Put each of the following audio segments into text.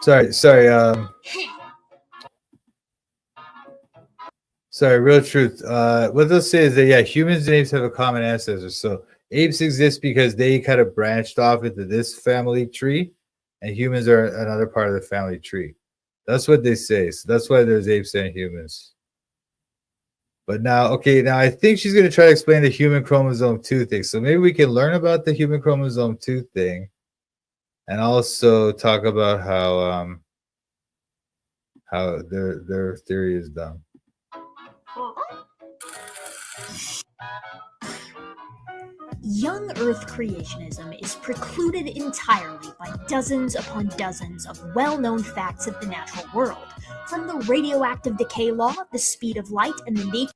Sorry. Sorry, real truth. What they'll say is that yeah, humans and apes have a common ancestor. So apes exist because they kind of branched off into this family tree, and humans are another part of the family tree. That's what they say. So that's why there's apes and humans. But now, okay, now I think she's going to try to explain the human chromosome 2 thing. So maybe we can learn about the human chromosome 2 thing, and also talk about how their theory is dumb. Young Earth creationism is precluded entirely by dozens upon dozens of well-known facts of the natural world, from the radioactive decay law, the speed of light, and the nature.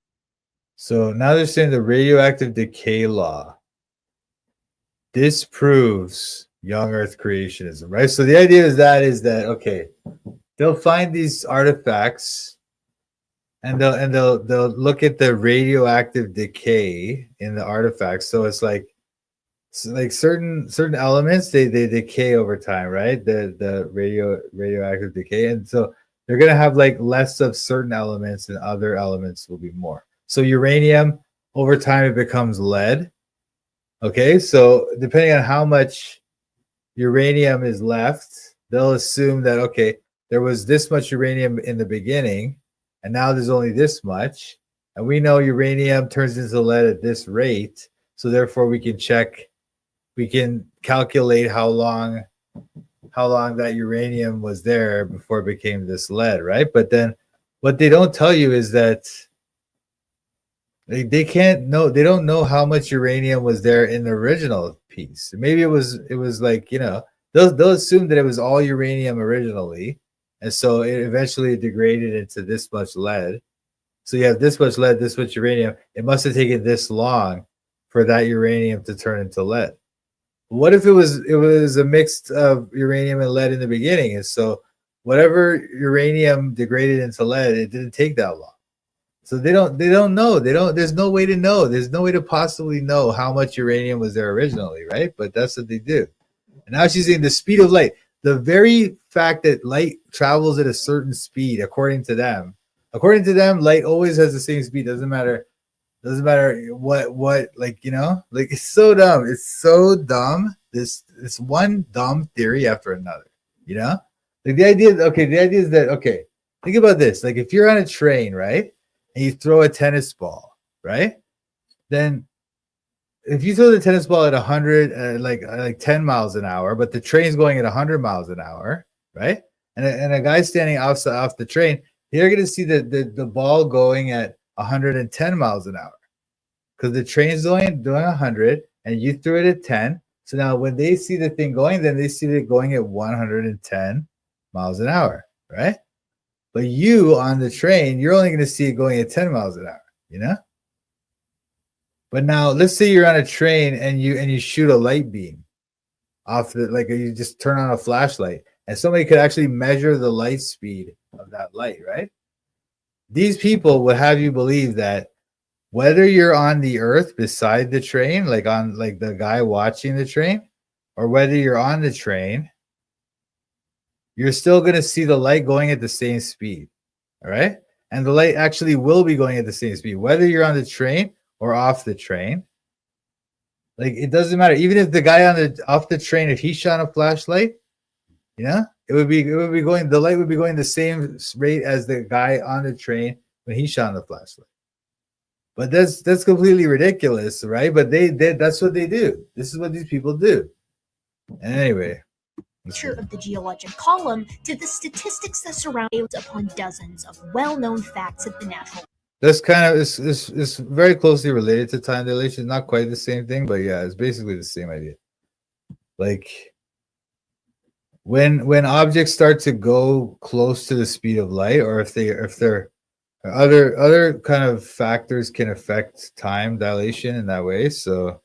So now they're saying the radioactive decay law disproves young Earth creationism, right? So the idea is that okay, they'll find these artifacts and they'll look at the radioactive decay in the artifacts. So it's like certain elements they decay over time, right? The radioactive decay, and so they're gonna have like less of certain elements and other elements will be more. So uranium over time it becomes lead. Okay, so depending on how much uranium is left, they'll assume that okay, there was this much uranium in the beginning, and now there's only this much, and we know uranium turns into lead at this rate, so therefore we can calculate how long that uranium was there before it became this lead, right? But then what they don't tell you is that they can't know, they don't know how much uranium was there in the original piece. Maybe it was like, you know, they'll assume that it was all uranium originally, and so it eventually degraded into this much lead. So you have this much lead, this much uranium. It must have taken this long for that uranium to turn into lead. What if it was a mix of uranium and lead in the beginning, and so whatever uranium degraded into lead, it didn't take that long. So they don't know. There's no way to know. There's no way to possibly know how much uranium was there originally, right? But that's what they do. And now she's saying the speed of light. The very fact that light travels at a certain speed, according to them, light always has the same speed. Doesn't matter what, like, you know, like, it's so dumb. It's so dumb. This one dumb theory after another, you know? Like the idea is that, okay, think about this. Like if you're on a train, right? And you throw a tennis ball, right? Then if you throw the tennis ball at 100, like 10 miles an hour, but the train's going at 100 miles an hour, right? And a guy standing off the train, they're going to see the ball going at 110 miles an hour because the train's doing 100 and you threw it at 10. So now when they see the thing going, then they see it going at 110 miles an hour, right? But you on the train, you're only going to see it going at 10 miles an hour, you know? But now let's say you're on a train and you shoot a light beam off like you just turn on a flashlight and somebody could actually measure the light speed of that light, right? These people would have you believe that whether you're on the earth beside the train, like on like the guy watching the train, or whether you're on the train, you're still going to see the light going at the same speed. All right. And the light actually will be going at the same speed, whether you're on the train or off the train. Like it doesn't matter. Even if the guy off the train, if he shone a flashlight, you know, it would be going, the light would be going the same rate as the guy on the train when he shone the flashlight. But that's completely ridiculous, right? But that's what they do. This is what these people do. And anyway, of the geologic column to the statistics that surround it upon dozens of well-known facts of the natural. That's kind of is very closely related to time dilation. Not quite the same thing, but yeah, it's basically the same idea. Like when objects start to go close to the speed of light, or if they're other kind of factors can affect time dilation in that way. So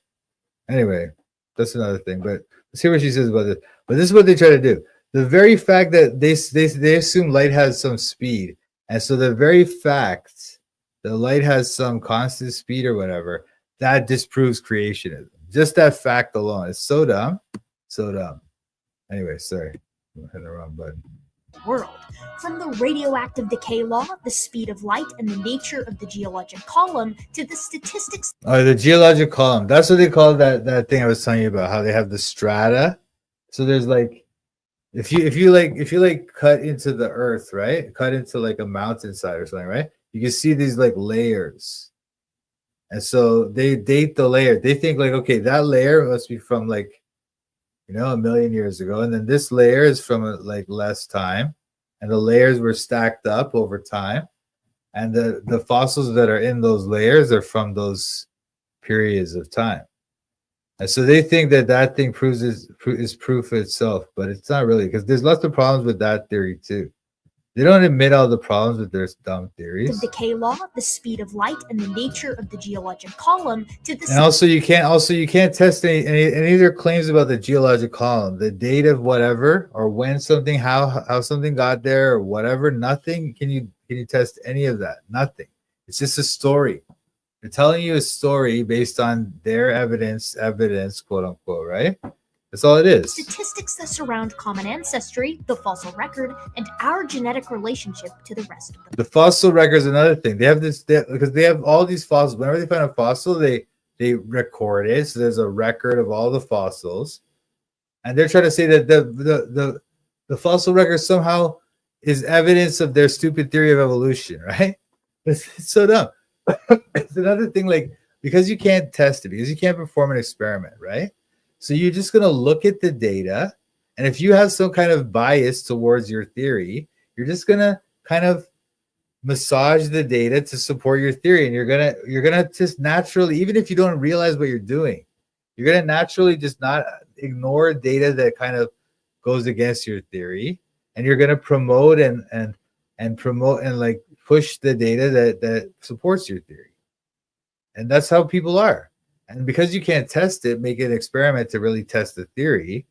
anyway, that's another thing. But let's hear what she says about this. But this is what they try to do. The very fact that they assume light has some speed, and so the very fact that light has some constant speed or whatever, that disproves creationism. Just that fact alone is so dumb, so dumb. Anyway, sorry. I'm hitting the wrong button. World. From the radioactive decay law, the speed of light, and the nature of the geologic column, to the statistics. Oh, the geologic column. That's what they call that thing I was telling you about. How they have the strata. So there's like, if you like cut into the earth, right? Cut into like a mountainside or something, right? You can see these like layers, and so they date the layer. They think like, okay, that layer must be from like, a million years ago, and then this layer is from like less time, and the layers were stacked up over time, and the fossils that are in those layers are from those periods of time. And so they think that thing is proof itself, but it's not really, because there's lots of problems with that theory too. They don't admit all the problems with their dumb theories. The decay law, the speed of light, and the nature of the geologic column to the. And also you can't test any of their claims about the geologic column, the date of whatever, or when something, how something got there, or whatever. Nothing. Can you test any of that? Nothing. It's just a story. They're telling you a story based on their evidence, quote unquote, right? That's all it is. Statistics that surround common ancestry, the fossil record, and our genetic relationship to the rest of the fossil record is another thing. They have this because they have all these fossils. Whenever they find a fossil, they record it. So there's a record of all the fossils, and they're trying to say that the fossil record somehow is evidence of their stupid theory of evolution, right? It's so dumb. It's another thing, like, because you can't test it, because you can't perform an experiment, right? So you're just going to look at the data, and if you have some kind of bias towards your theory, you're just going to kind of massage the data to support your theory, and you're going to just naturally, even if you don't realize what you're doing, you're going to naturally just not ignore data that kind of goes against your theory, and you're going to promote and promote and like push the data that supports your theory. And that's how people are. And because you can't test it, make an experiment to really test the theory.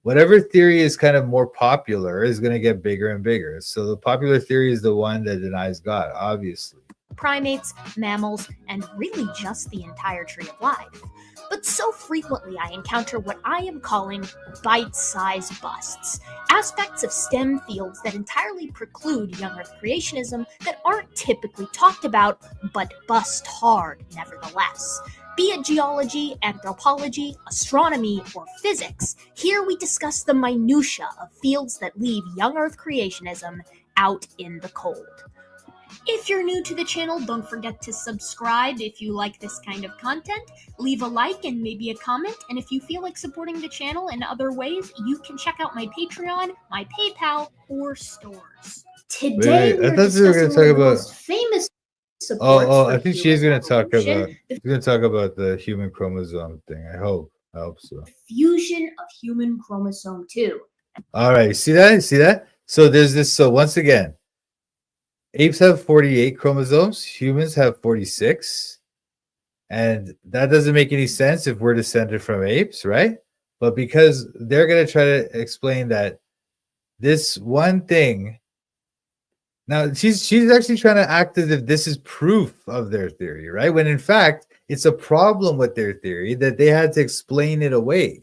Whatever theory is kind of more popular is going to get bigger and bigger. So the popular theory is the one that denies God, obviously. Primates, mammals, and really just the entire tree of life. But so frequently I encounter what I am calling bite-sized busts, aspects of STEM fields that entirely preclude young Earth creationism that aren't typically talked about, but bust hard nevertheless. Be it geology, anthropology, astronomy, or physics, here we discuss the minutiae of fields that leave young Earth creationism out in the cold. If you're new to the channel, don't forget to subscribe if you like this kind of content, leave a like and maybe a comment, and if you feel like supporting the channel in other ways, you can check out my Patreon, my PayPal, or stores. Today, I thought we were going to talk about famous I think she's going to talk about the human chromosome thing. I hope so. Fusion of human chromosome 2. All right, see that? So there's this. So once again, apes have 48 chromosomes, humans have 46. And that doesn't make any sense if we're descended from apes, right? But because they're going to try to explain that this one thing. Now, she's actually trying to act as if this is proof of their theory, right? When in fact, it's a problem with their theory that they had to explain it away.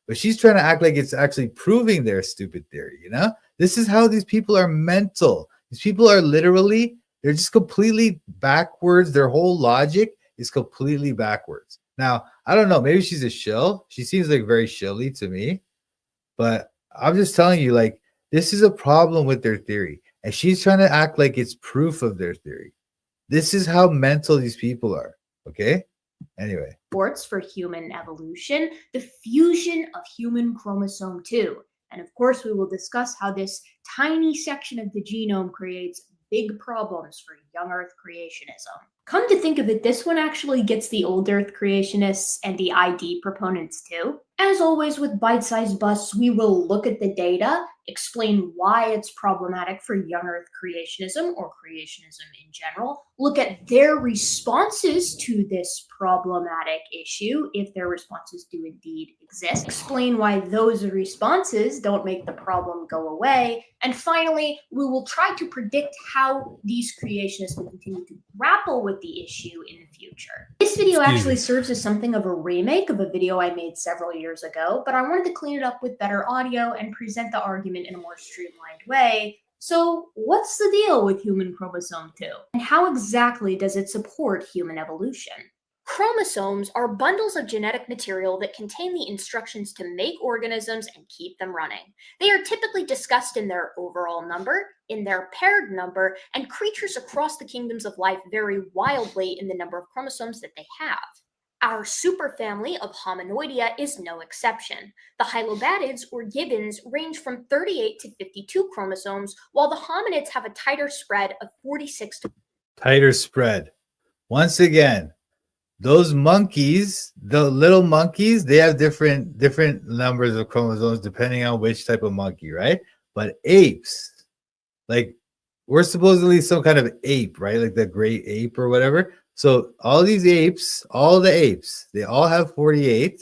But she's trying to act like it's actually proving their stupid theory, This is how these people are mental. These people are literally, they're just completely backwards. Their whole logic is completely backwards. Now, I don't know. Maybe she's a shill. She seems like very shilly to me. But I'm just telling you, like, this is a problem with their theory. And she's trying to act like it's proof of their theory. This is how mental these people are. Okay? Anyway. Sports for human evolution, the fusion of human chromosome 2. And of course, we will discuss how this tiny section of the genome creates big problems for young Earth creationism. Come to think of it, this one actually gets the old Earth creationists and the ID proponents too. As always with bite-sized busts, we will look at the data explain why it's problematic for young Earth creationism or creationism in general, look at their responses to this problematic issue, if their responses do indeed exist, explain why those responses don't make the problem go away, and finally, we will try to predict how these creationists will continue to grapple with the issue in the future. This video actually serves as something of a remake of a video I made several years ago, but I wanted to clean it up with better audio and present the argument in a more streamlined way. So, what's the deal with human chromosome 2? And how exactly does it support human evolution? Chromosomes are bundles of genetic material that contain the instructions to make organisms and keep them running. They are typically discussed in their overall number, in their paired number, and creatures across the kingdoms of life vary wildly in the number of chromosomes that they have. Our superfamily of Hominoidea is no exception. The hylobatids, or gibbons, range from 38 to 52 chromosomes, while the hominids have a tighter spread of 46 to... Tighter spread. Once again, those monkeys, the little monkeys, they have different numbers of chromosomes depending on which type of monkey, right? But apes, like we're supposedly some kind of ape, right? Like the great ape or whatever. So all these apes, all the apes, they all have 48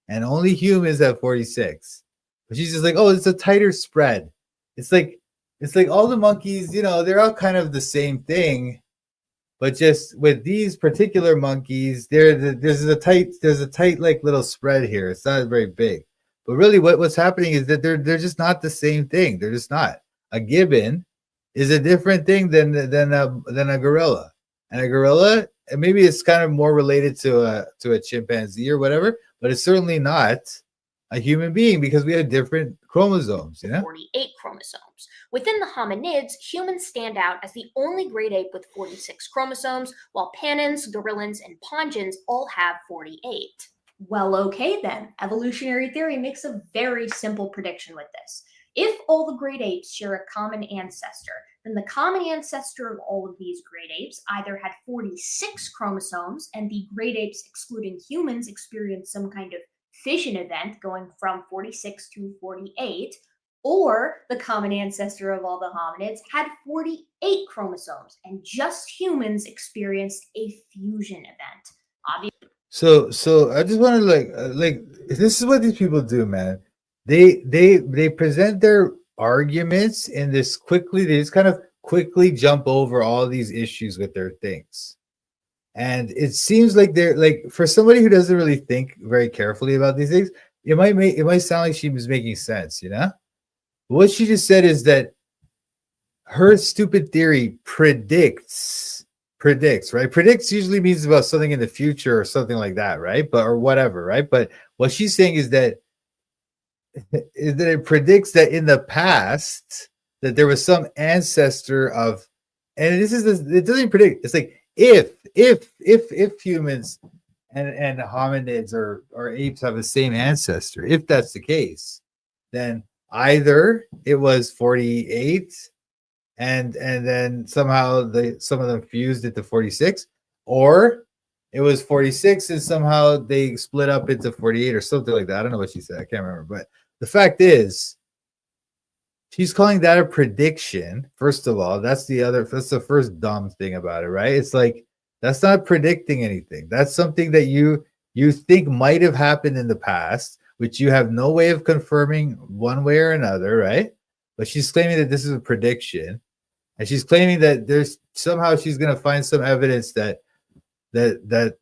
and only humans have 46. But she's just like, oh, it's a tighter spread. It's like all the monkeys, you know, they're all kind of the same thing. But just with these particular monkeys, there's a tight like little spread here. It's not very big. But really what's happening is that they're just not the same thing. They're just not. A gibbon is a different thing than a gorilla. And a gorilla, and maybe it's kind of more related to a chimpanzee or whatever, but it's certainly not a human being because we have different chromosomes, you know? 48 chromosomes. Within the hominids, humans stand out as the only great ape with 46 chromosomes, while pannins, gorillans, and pongins all have 48. Well, okay then. Evolutionary theory makes a very simple prediction with this. If all the great apes share a common ancestor, then the common ancestor of all of these great apes either had 46 chromosomes, and the great apes excluding humans experienced some kind of fission event going from 46 to 48, or the common ancestor of all the hominids had 48 chromosomes, and just humans experienced a fusion event. Obviously. So I just want to like this is what these people do, man. They present their arguments in this quickly. They just kind of quickly jump over all these issues with their things. And it seems like they're like, for somebody who doesn't really think very carefully about these things, it might sound like she was making sense, you know? What she just said is that her stupid theory predicts, right? Predicts usually means about something in the future or something like that, right? But or whatever, right? But what she's saying is that it predicts that in the past that there was some ancestor of, and it doesn't predict. It's like if humans and hominids or apes have the same ancestor, if that's the case, then either it was 48 and then somehow some of them fused it to 46, or it was 46 and somehow they split up into 48 or something like that. I don't know what she said. I can't remember. But the fact is, she's calling that a prediction. First of all, that's the first dumb thing about it, right? It's like, that's not predicting anything. That's something that you think might have happened in the past, which you have no way of confirming one way or another, right? But she's claiming that this is a prediction, and she's claiming that there's somehow she's going to find some evidence that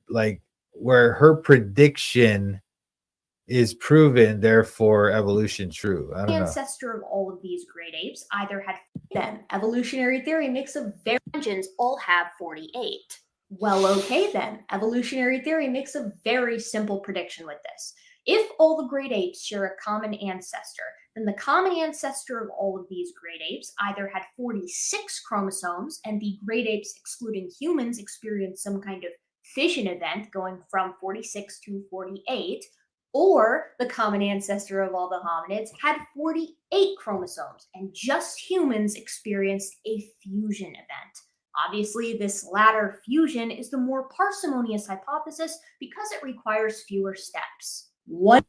like where her prediction is proven, therefore evolution true. I don't know. The ancestor of all of these great apes either had them. Evolutionary theory makes a very all have 48. Well, okay then. Evolutionary theory makes a very simple prediction with this. If all the great apes share a common ancestor, then the common ancestor of all of these great apes either had 46 chromosomes, and the great apes excluding humans experienced some kind of fission event going from 46 to 48, or the common ancestor of all the hominids had 48 chromosomes, and just humans experienced a fusion event. Obviously, this latter fusion is the more parsimonious hypothesis because it requires fewer steps. One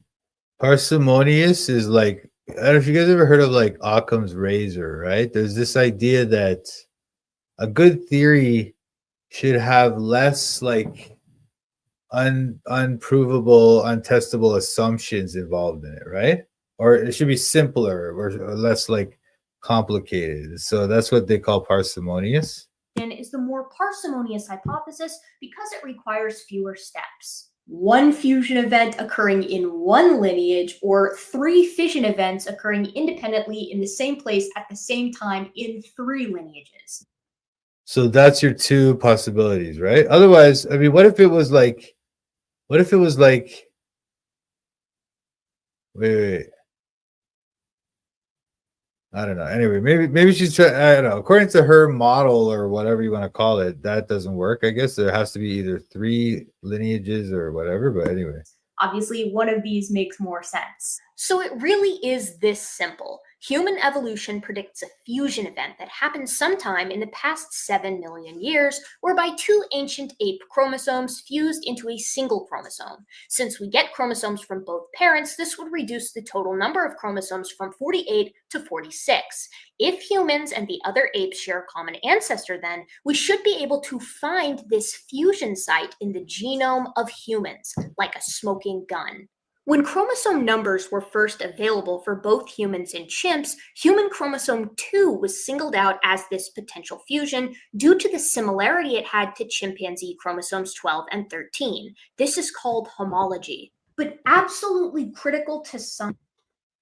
parsimonious is like I don't know if you guys ever heard of like Occam's razor, right? There's this idea that a good theory should have less like unprovable, untestable assumptions involved in it, right? Or it should be simpler or less like complicated. So that's what they call parsimonious. Is the more parsimonious hypothesis because it requires fewer steps. One fusion event occurring in one lineage, or 3 fission events occurring independently in the same place at the same time in 3 lineages. So that's your 2 possibilities, right? Otherwise, I mean, what if it was like, wait, wait. I don't know. Anyway, maybe she's trying. I don't know. According to her model or whatever you want to call it, that doesn't work. I guess there has to be either 3 lineages or whatever. But anyway, obviously, one of these makes more sense. So it really is this simple. Human evolution predicts a fusion event that happened sometime in the past 7 million years, whereby 2 ancient ape chromosomes fused into a single chromosome. Since we get chromosomes from both parents, this would reduce the total number of chromosomes from 48 to 46. If humans and the other apes share a common ancestor, then we should be able to find this fusion site in the genome of humans, like a smoking gun. When chromosome numbers were first available for both humans and chimps, human chromosome 2 was singled out as this potential fusion due to the similarity it had to chimpanzee chromosomes 12 and 13. This is called homology, but absolutely critical to science.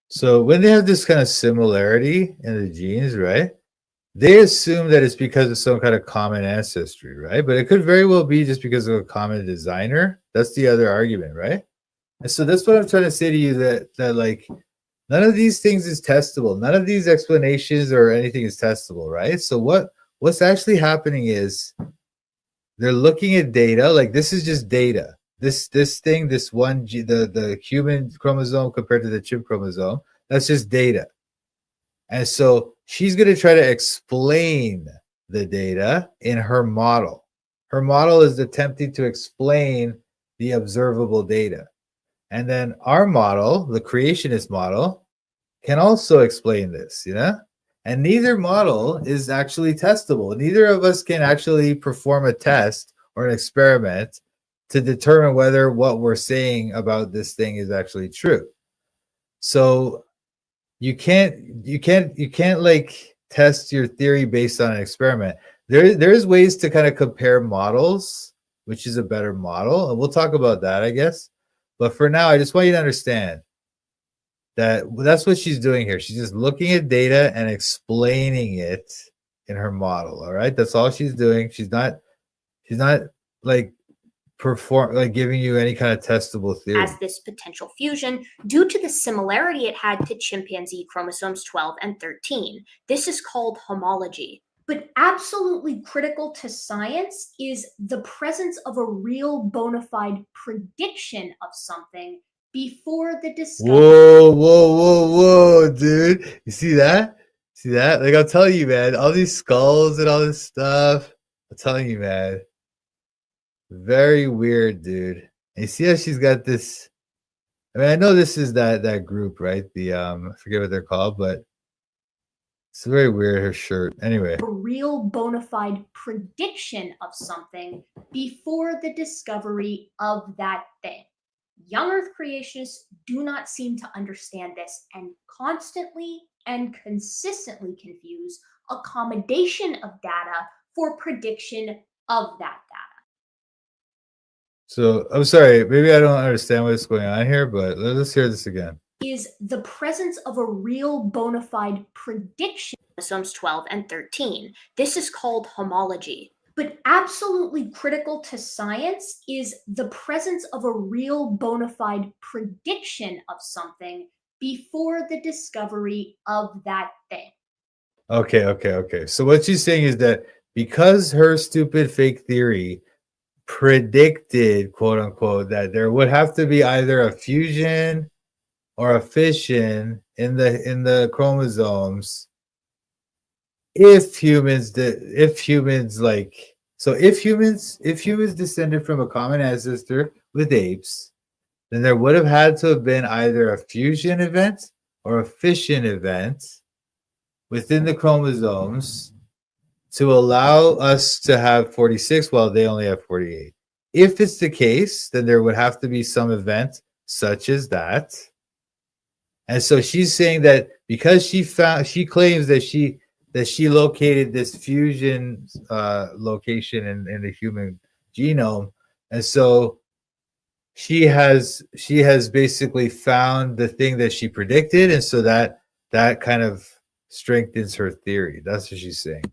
So when they have this kind of similarity in the genes, right? They assume that it's because of some kind of common ancestry, right? But it could very well be just because of a common designer. That's the other argument, right? And so that's what I'm trying to say to you, that like none of these things is testable. None of these explanations or anything is testable, right? So what's actually happening is they're looking at data. Like this is just data. This thing, this one, the human chromosome compared to the chimp chromosome, that's just data. And so she's going to try to explain the data in her model. Her model is attempting to explain the observable data. And then our model, the creationist model, can also explain this, you know? And neither model is actually testable. Neither of us can actually perform a test or an experiment to determine whether what we're saying about this thing is actually true. So you can't like test your theory based on an experiment. There's ways to kind of compare models, which is a better model, and we'll talk about that, I guess. But for now, I just want you to understand that that's what she's doing here. She's just looking at data and explaining it in her model. All right, that's all she's doing. She's not like giving you any kind of testable theory. As this potential fusion due to the similarity it had to chimpanzee chromosomes 12 and 13. This is called homology. But absolutely critical to science is the presence of a real bona fide prediction of something before the discovery. Whoa, dude. You see that? See that? Like I'm telling you, man, all these skulls and all this stuff. I'm telling you, man. Very weird, dude. And you see how she's got this. I mean, I know this is that group, right? The I forget what they're called, but it's very weird, her shirt. Anyway. A real bona fide prediction of something before the discovery of that thing. Young Earth creationists do not seem to understand this and constantly and consistently confuse accommodation of data for prediction of that data. So I'm sorry, maybe I don't understand what's going on here, but let's hear this again. Is the presence of a real bona fide prediction. Chromosomes 12 and 13. This is called homology. But absolutely critical to science is the presence of a real bona fide prediction of something before the discovery of that thing. Okay. So what she's saying is that because her stupid fake theory predicted, quote unquote, that there would have to be either a fusion or a fission in the chromosomes if humans descended from a common ancestor with apes, then there would have had to have been either a fusion event or a fission event within the chromosomes to allow us to have 46 while they only have 48. If it's the case, then there would have to be some event such as that. And so she's saying that because she claims that she located this fusion location in the human genome, and so she has basically found the thing that she predicted, and so that kind of strengthens her theory. That's what she's saying.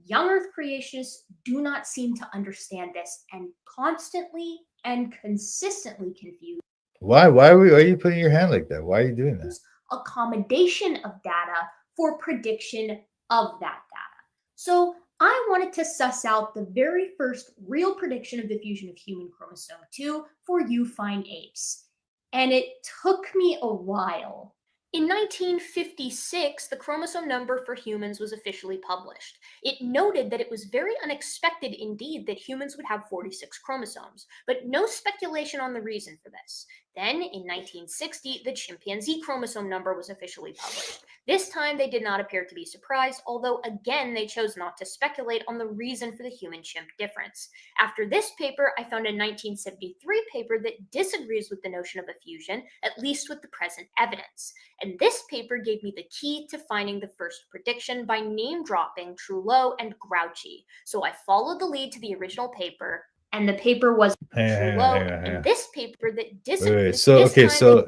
Young Earth creationists do not seem to understand this and constantly and consistently confuse. Why are you putting your hand like that? Why are you doing that? Accommodation of data for prediction of that data. So I wanted to suss out the very first real prediction of the fusion of human chromosome 2 for you fine apes. And it took me a while. In 1956, the chromosome number for humans was officially published. It noted that it was very unexpected indeed that humans would have 46 chromosomes, but no speculation on the reason for this. Then, in 1960, the chimpanzee chromosome number was officially published. This time, they did not appear to be surprised, although again, they chose not to speculate on the reason for the human-chimp difference. After this paper, I found a 1973 paper that disagrees with the notion of a fusion, at least with the present evidence. And this paper gave me the key to finding the first prediction by name-dropping Trullo and Grouchy. So I followed the lead to the original paper, and the paper was Trullo, and this paper that disagrees. So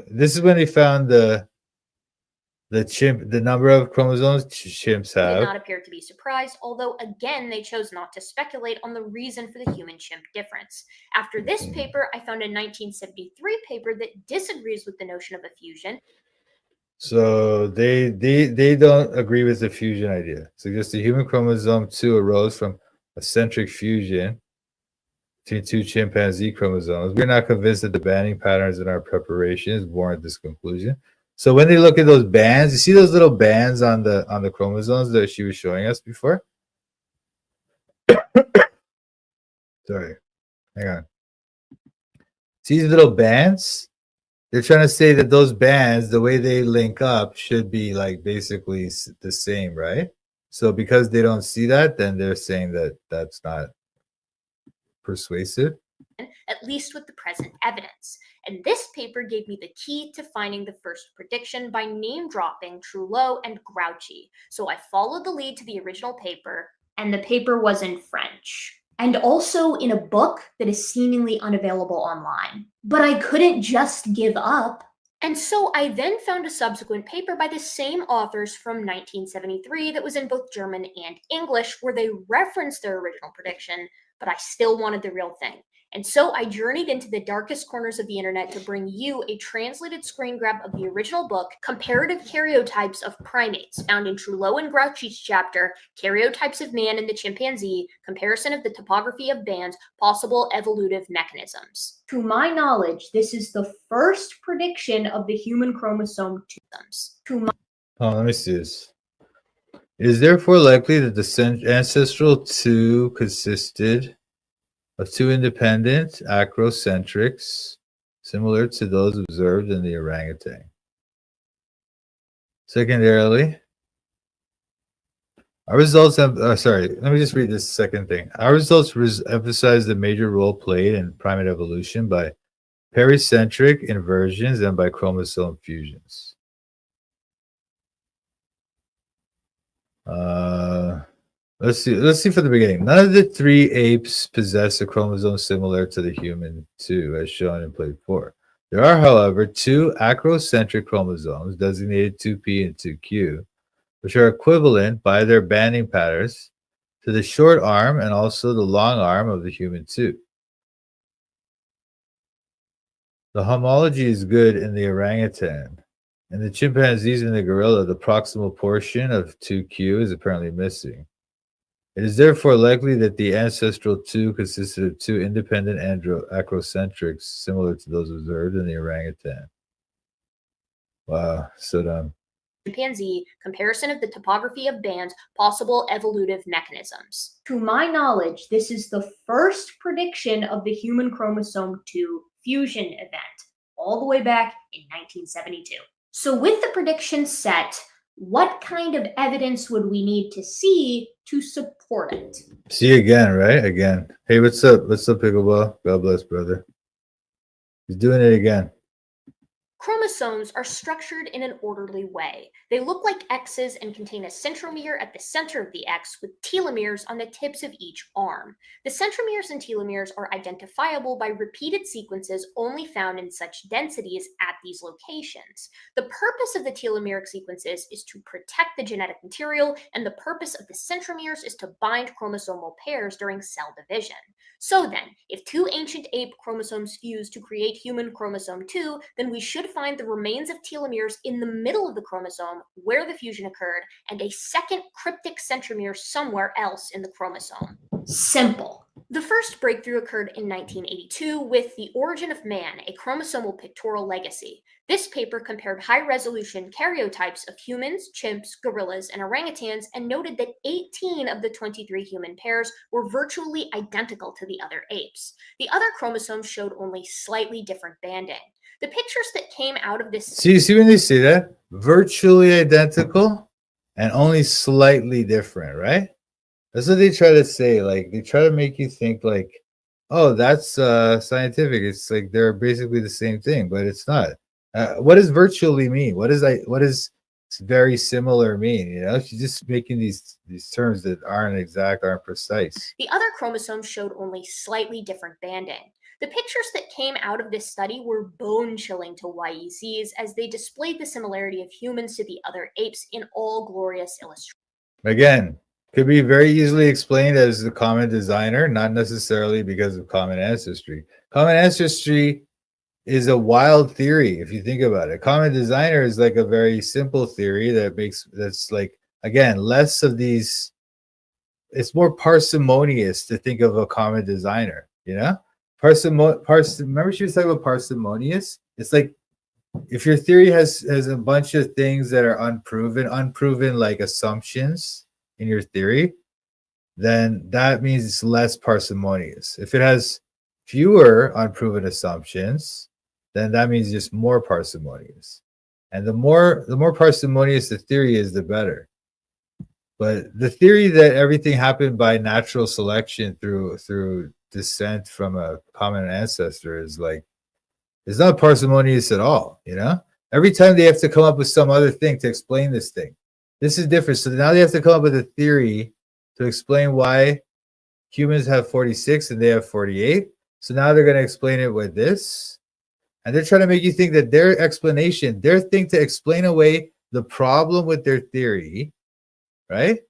this is when they found the number of chromosomes chimps have. Did not appear to be surprised, although again they chose not to speculate on the reason for the human-chimp difference. After this paper, I found a 1973 paper that disagrees with the notion of a fusion. So they don't agree with the fusion idea. So just the human chromosome 2 arose from a centric fusion between two chimpanzee chromosomes. We're not convinced that the banding patterns in our preparations warrant this conclusion. So when they look at those bands, you see those little bands on the chromosomes that she was showing us before? Sorry, hang on. See these little bands? They're trying to say that those bands, the way they link up, should be like basically the same, right? So because they don't see that, then they're saying that that's not persuasive. At least with the present evidence. And this paper gave me the key to finding the first prediction by name-dropping Trullo and Grouchy. So I followed the lead to the original paper, and the paper was in French. And also in a book that is seemingly unavailable online. But I couldn't just give up. And so I then found a subsequent paper by the same authors from 1973 that was in both German and English, where they referenced their original prediction, but I still wanted the real thing. And so I journeyed into the darkest corners of the internet to bring you a translated screen grab of the original book, Comparative Karyotypes of Primates, found in Trullo and Grouchy's chapter, Karyotypes of Man and the Chimpanzee, Comparison of the Topography of Bands, Possible Evolutive Mechanisms. To my knowledge, this is the first prediction of the human chromosome 2. Let me see this. It is therefore likely that the ancestral 2 consisted of two independent acrocentrics, similar to those observed in the orangutan. Secondarily, our results have, let me just read this second thing. Our results emphasize the major role played in primate evolution by pericentric inversions and by chromosome fusions. Let's see from the beginning. None of the three apes possess a chromosome similar to the human 2, as shown in plate 4. There are, however, two acrocentric chromosomes designated 2p and 2q, which are equivalent by their banding patterns to the short arm and also the long arm of the human 2. The homology is good in the orangutan. In the chimpanzees and the gorilla, the proximal portion of 2q is apparently missing. It is therefore likely that the ancestral 2 consisted of two independent acrocentrics similar to those observed in the orangutan. Wow, so dumb. Chimpanzee, Comparison of the Topography of Bands, Possible Evolutive Mechanisms. To my knowledge, this is the first prediction of the human chromosome 2 fusion event, all the way back in 1972. So, with the prediction set, what kind of evidence would we need to see to support it? See again, right? Again. Hey, what's up? What's up, Pickleball? God bless, brother. He's doing it again. Chromosomes are structured in an orderly way. They look like X's and contain a centromere at the center of the X with telomeres on the tips of each arm. The centromeres and telomeres are identifiable by repeated sequences only found in such densities at these locations. The purpose of the telomeric sequences is to protect the genetic material, and the purpose of the centromeres is to bind chromosomal pairs during cell division. So then, if two ancient ape chromosomes fuse to create human chromosome 2, then we should find the remains of telomeres in the middle of the chromosome where the fusion occurred, and a second cryptic centromere somewhere else in the chromosome. Simple. The first breakthrough occurred in 1982 with The Origin of Man, a Chromosomal Pictorial Legacy. This paper compared high-resolution karyotypes of humans, chimps, gorillas, and orangutans and noted that 18 of the 23 human pairs were virtually identical to the other apes. The other chromosomes showed only slightly different banding. The pictures that came out of this... See when they say that? Virtually identical and only slightly different, right? That's what they try to say. Like, they try to make you think like, oh, that's scientific. It's like they're basically the same thing, but it's not. What does virtually mean? What does very similar mean? You know, she's just making these terms that aren't exact, aren't precise. The other chromosomes showed only slightly different banding. The pictures that came out of this study were bone-chilling to YECs as they displayed the similarity of humans to the other apes in all glorious illustration. Again, could be very easily explained as the common designer, not necessarily because of common ancestry. Common ancestry is a wild theory if you think about it. Common designer is like a very simple theory that's like, again, less of these. It's more parsimonious to think of a common designer, you know? Remember she was talking about parsimonious? It's like if your theory has a bunch of things that are unproven like assumptions in your theory, then that means it's less parsimonious. If it has fewer unproven assumptions, then that means just more parsimonious. And the more parsimonious the theory is, the better. But the theory that everything happened by natural selection through descent from a common ancestor is like, it's not parsimonious at all, you know? Every time they have to come up with some other thing to explain this thing. This is different. So now they have to come up with a theory to explain why humans have 46 and they have 48. So now they're going to explain it with this. And they're trying to make you think that their explanation, their thing to explain away the problem with their theory, right?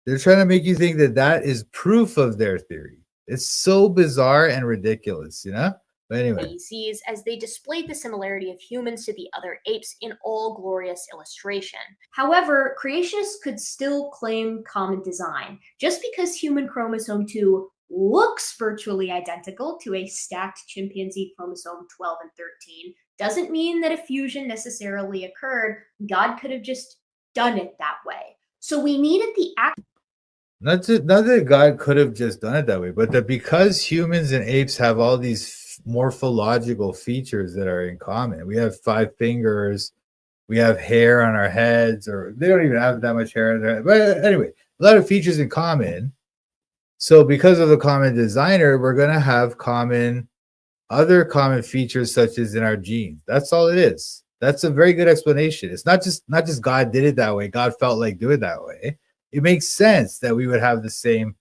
They're trying to make you think that that is proof of their theory. It's so bizarre and ridiculous, you know? But anyway. As they displayed the similarity of humans to the other apes in all glorious illustration. However, creationists could still claim common design. Just because human chromosome 2 looks virtually identical to a stacked chimpanzee chromosome 12 and 13 doesn't mean that a fusion necessarily occurred. God could have just done it that way. So we needed the not that God could have just done it that way, but that because humans and apes have all these morphological features that are in common. We have 5 fingers, we have hair on our heads, or they don't even have that much hair on their head. But anyway, a lot of features in common. So because of the common designer, we're going to have other common features such as in our genes. That's all it is. That's a very good explanation. It's not just God did it that way. God felt like doing it that way. It makes sense that we would have the same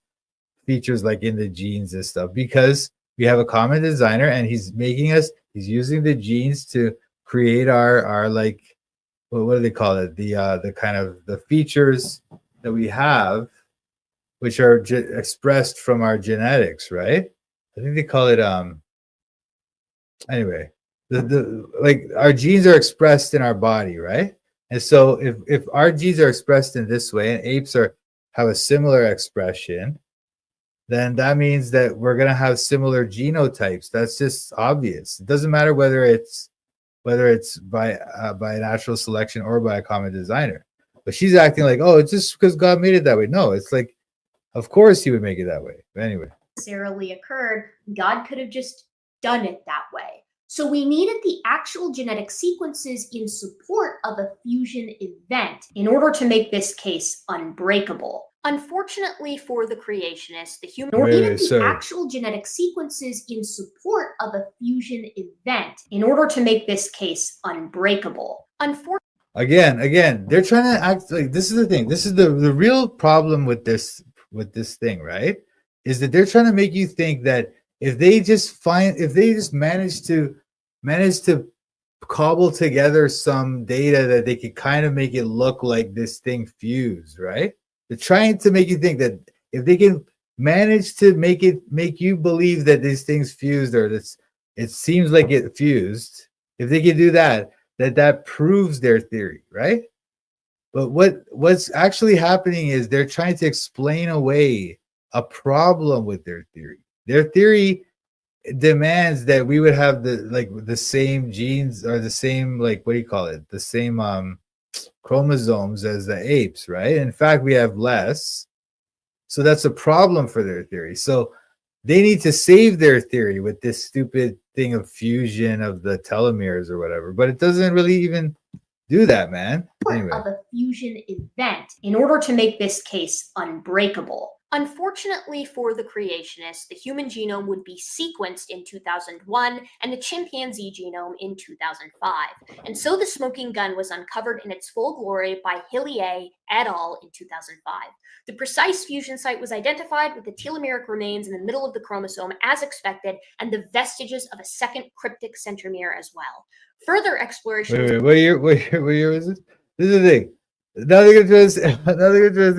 features like in the genes and stuff because we have a common designer and he's using the genes to create our like, what do they call it? The kind of the features that we have, which are expressed from our genetics, right? I think they call it, anyway, the like our genes are expressed in our body, right? And so if our genes are expressed in this way and apes have a similar expression, then that means that we're going to have similar genotypes. That's just obvious. It doesn't matter whether it's by natural selection or by a common designer. But she's acting like, oh, it's just because God made it that way. No, it's like, of course he would make it that way. But anyway. Necessarily occurred. God could have just done it that way. So we needed the actual genetic sequences in support of a fusion event in order to make this case unbreakable. Unfortunately for the creationists, the human needed the actual genetic sequences in support of a fusion event in order to make this case unbreakable. Again, they're trying to act like this is the thing. This is the real problem with this thing, right? Is that they're trying to make you think that if they just manage to cobble together some data that they could kind of make it look like this thing fused, right? They're trying to make you think that if they can manage to make you believe that these things fused or this it seems like it fused, if they can do that, that proves their theory, right? But what's actually happening is they're trying to explain away a problem with their theory. Their theory demands that we would have the same genes or the same the same chromosomes as the apes, right? In fact, we have less. So that's a problem for their theory. So they need to save their theory with this stupid thing of fusion of the telomeres or whatever, but it doesn't really even do that, man. Anyway. Of a fusion event in order to make this case unbreakable. Unfortunately for the creationists, the human genome would be sequenced in 2001 and the chimpanzee genome in 2005. And so the smoking gun was uncovered in its full glory by Hillier et al. In 2005. The precise fusion site was identified with the telomeric remains in the middle of the chromosome as expected and the vestiges of a second cryptic centromere as well. Further exploration. What year is this? This is the thing. Nothing interesting.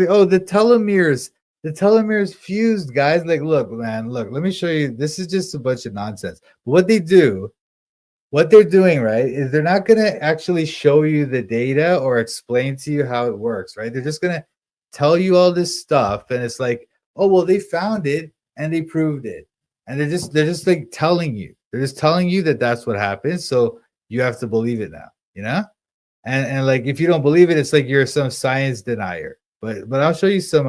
Oh, the telomeres. The telomeres fused, guys. Like, look, man, look, let me show you. This is just a bunch of nonsense. What they're doing, right, is they're not going to actually show you the data or explain to you how it works, right? They're just going to tell you all this stuff. And it's like, oh, well, they found it and they proved it. And they're just like telling you. They're just telling you that that's what happened. So you have to believe it now, you know? And like, if you don't believe it, it's like you're some science denier. But I'll show you some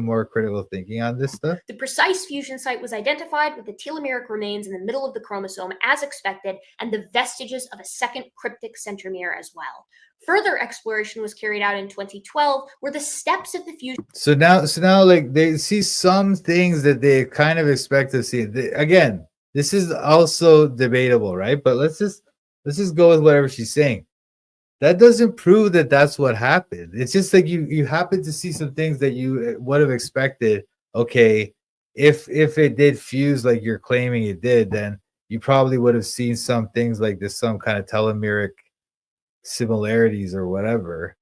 more critical thinking on this stuff. The precise fusion site was identified with the telomeric remains in the middle of the chromosome as expected and the vestiges of a second cryptic centromere as well. Further exploration was carried out in 2012 where the steps of the fusion. So now like they see some things that they kind of expect to see. Again, this is also debatable, right? But let's just go with whatever she's saying. That doesn't prove that that's what happened. It's just like you happen to see some things that you would have expected. Okay, if it did fuse like you're claiming it did, then you probably would have seen some things like this, some kind of telomeric similarities or whatever.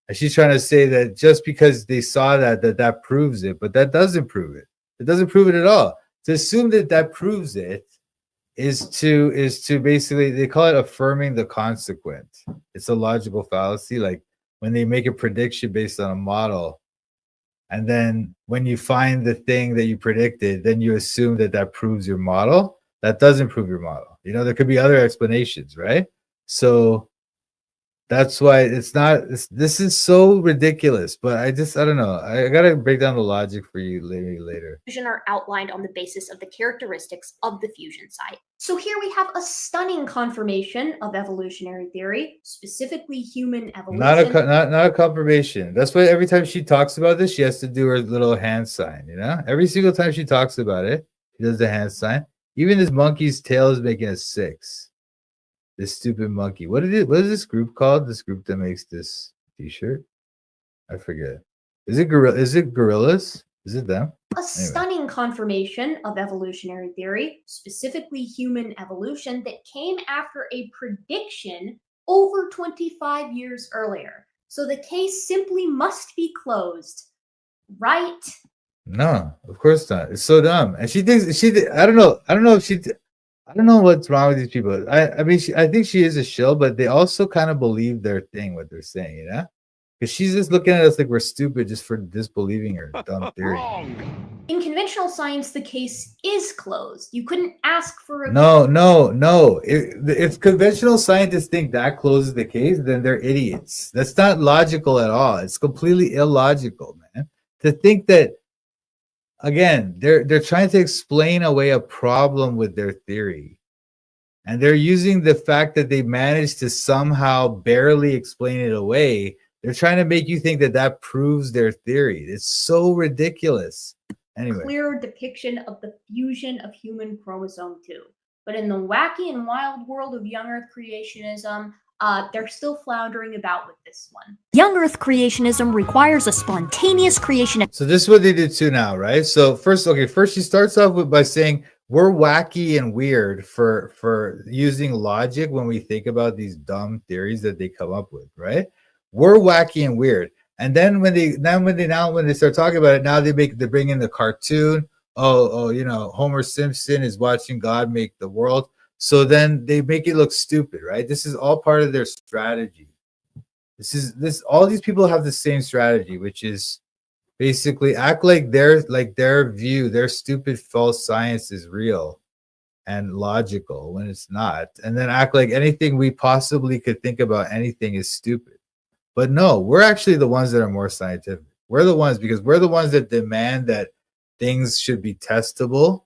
And she's trying to say that just because they saw that proves it, but that doesn't prove it. It doesn't prove it at all. To assume that proves it is to basically, they call it affirming the consequent. It's a logical fallacy, like when they make a prediction based on a model, and then when you find the thing that you predicted, then you assume that proves your model. That doesn't prove your model. You know, there could be other explanations, right? So that's why this is so ridiculous, but I don't know. I gotta break down the logic for you later. Fusion are outlined on the basis of the characteristics of the fusion site. So here we have a stunning confirmation of evolutionary theory, specifically human evolution. Not a confirmation. That's why every time she talks about this, she has to do her little hand sign, you know? Every single time she talks about it, she does the hand sign. Even this monkey's tail is making a 6. This stupid monkey. What is this group called? This group that makes this t-shirt? I forget. Is it gorillas? Is it them? A stunning confirmation of evolutionary theory, specifically human evolution, that came after a prediction over 25 years earlier. So the case simply must be closed, right? No, of course not. It's so dumb. And she thinks I don't know if she I don't know what's wrong with these people. I mean, I think she is a shill, but they also kind of believe their thing, what they're saying, you know? Because she's just looking at us like we're stupid just for disbelieving her dumb theory. In conventional science, the case is closed. You couldn't ask for a... No. If conventional scientists think that closes the case, then they're idiots. That's not logical at all. It's completely illogical, man. To think that, again, they're trying to explain away a problem with their theory. And they're using the fact that they managed to somehow barely explain it away. They're trying to make you think that that proves their theory. It's so ridiculous. Anyway, clear depiction of the fusion of human chromosome 2. But in the wacky and wild world of young Earth creationism, they're still floundering about with this one. Young Earth creationism requires a spontaneous creation. So this is what they do too now, right? So first she starts off by saying we're wacky and weird for using logic when we think about these dumb theories that they come up with, right? We're wacky and weird. And then when they start talking about it, now they bring in the cartoon. Homer Simpson is watching God make the world. So then they make it look stupid, right? This is all part of their strategy. All these people have the same strategy, which is basically act like their stupid false science is real and logical when it's not, and then act like anything we possibly could think about anything is stupid. But no, we're actually the ones that are more scientific. We're the ones that demand that things should be testable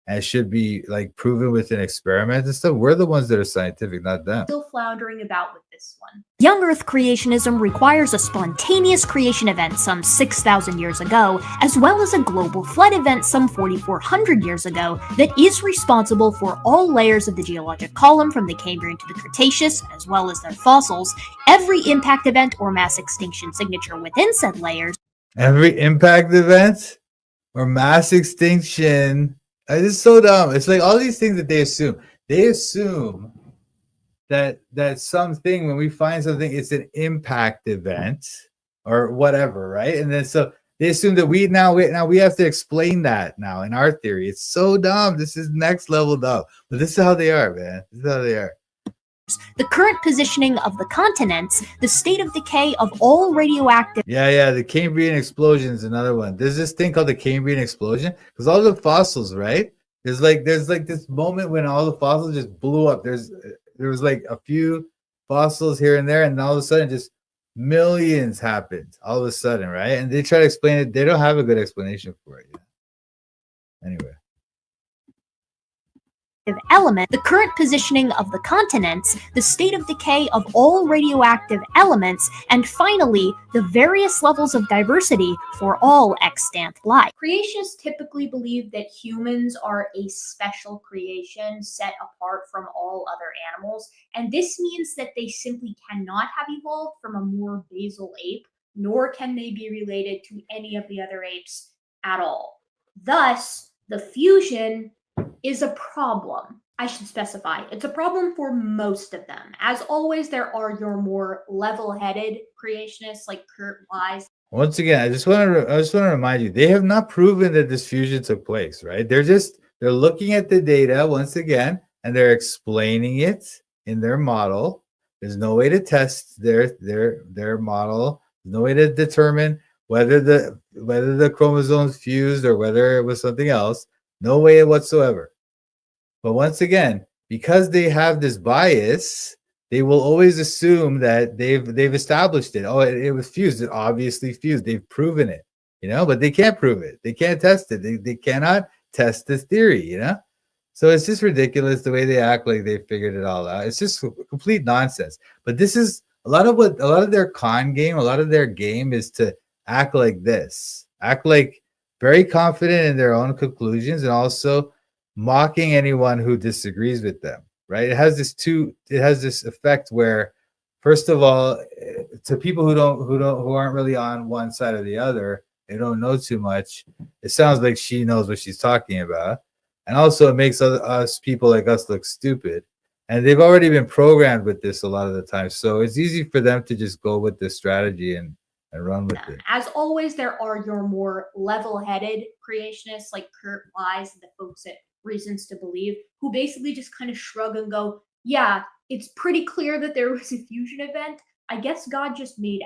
and should be like proven with an experiment and stuff. We're the ones that are scientific, not them. Still floundering about with this one. Young Earth creationism requires a spontaneous creation event some 6,000 years ago, as well as a global flood event some 4,400 years ago that is responsible for all layers of the geologic column from the Cambrian to the Cretaceous, as well as their fossils, every impact event or mass extinction signature within said layers. Every impact event or mass extinction. It's just so dumb. It's like all these things that they assume. They assume that something, when we find something, it's an impact event or whatever, right? And then so they assume that we have to explain that now in our theory. It's so dumb. This is next level dumb. But this is how they are, man. This is how they are. The current positioning of the continents, the state of decay of all radioactive. Yeah, the Cambrian explosion is another one. There's this thing called the Cambrian explosion because all the fossils, right? There's like this moment when all the fossils just blew up. There was like a few fossils here and there, and all of a sudden just millions happened all of a sudden, right? And they try to explain it. They don't have a good explanation for it yet. Anyway. Element, the current positioning of the continents, the state of decay of all radioactive elements, and finally, the various levels of diversity for all extant life. Creationists typically believe that humans are a special creation set apart from all other animals, and this means that they simply cannot have evolved from a more basal ape, nor can they be related to any of the other apes at all. Thus, the fusion is a problem. I should specify, it's a problem for most of them. As always, there are your more level-headed creationists like Kurt Wise. Once again, I just want to remind you, they have not proven that this fusion took place, right? They're looking at the data once again, and they're explaining it in their model. There's no way to test their model. There's no way to determine whether the chromosomes fused or whether it was something else. No way whatsoever. But once again, because they have this bias, they will always assume that they've established it. Oh, it was fused. It obviously fused. They've proven it, but they can't prove it. They can't test it. They cannot test this theory, So it's just ridiculous the way they act like they figured it all out. It's just complete nonsense. But this is a lot of their con game, a lot of their game is to act like this. Act like very confident in their own conclusions and also mocking anyone who disagrees with them, right? It has this effect where, first of all, to people who aren't really on one side or the other, they don't know too much. It sounds like she knows what she's talking about. And also it makes us people like us look stupid. And they've already been programmed with this a lot of the time. So it's easy for them to just go with this strategy and run with it. As always, there are your more level-headed creationists like Kurt Wise and the folks at Reasons to Believe, who basically just kind of shrug and go, yeah, it's pretty clear that there was a fusion event. I guess God just made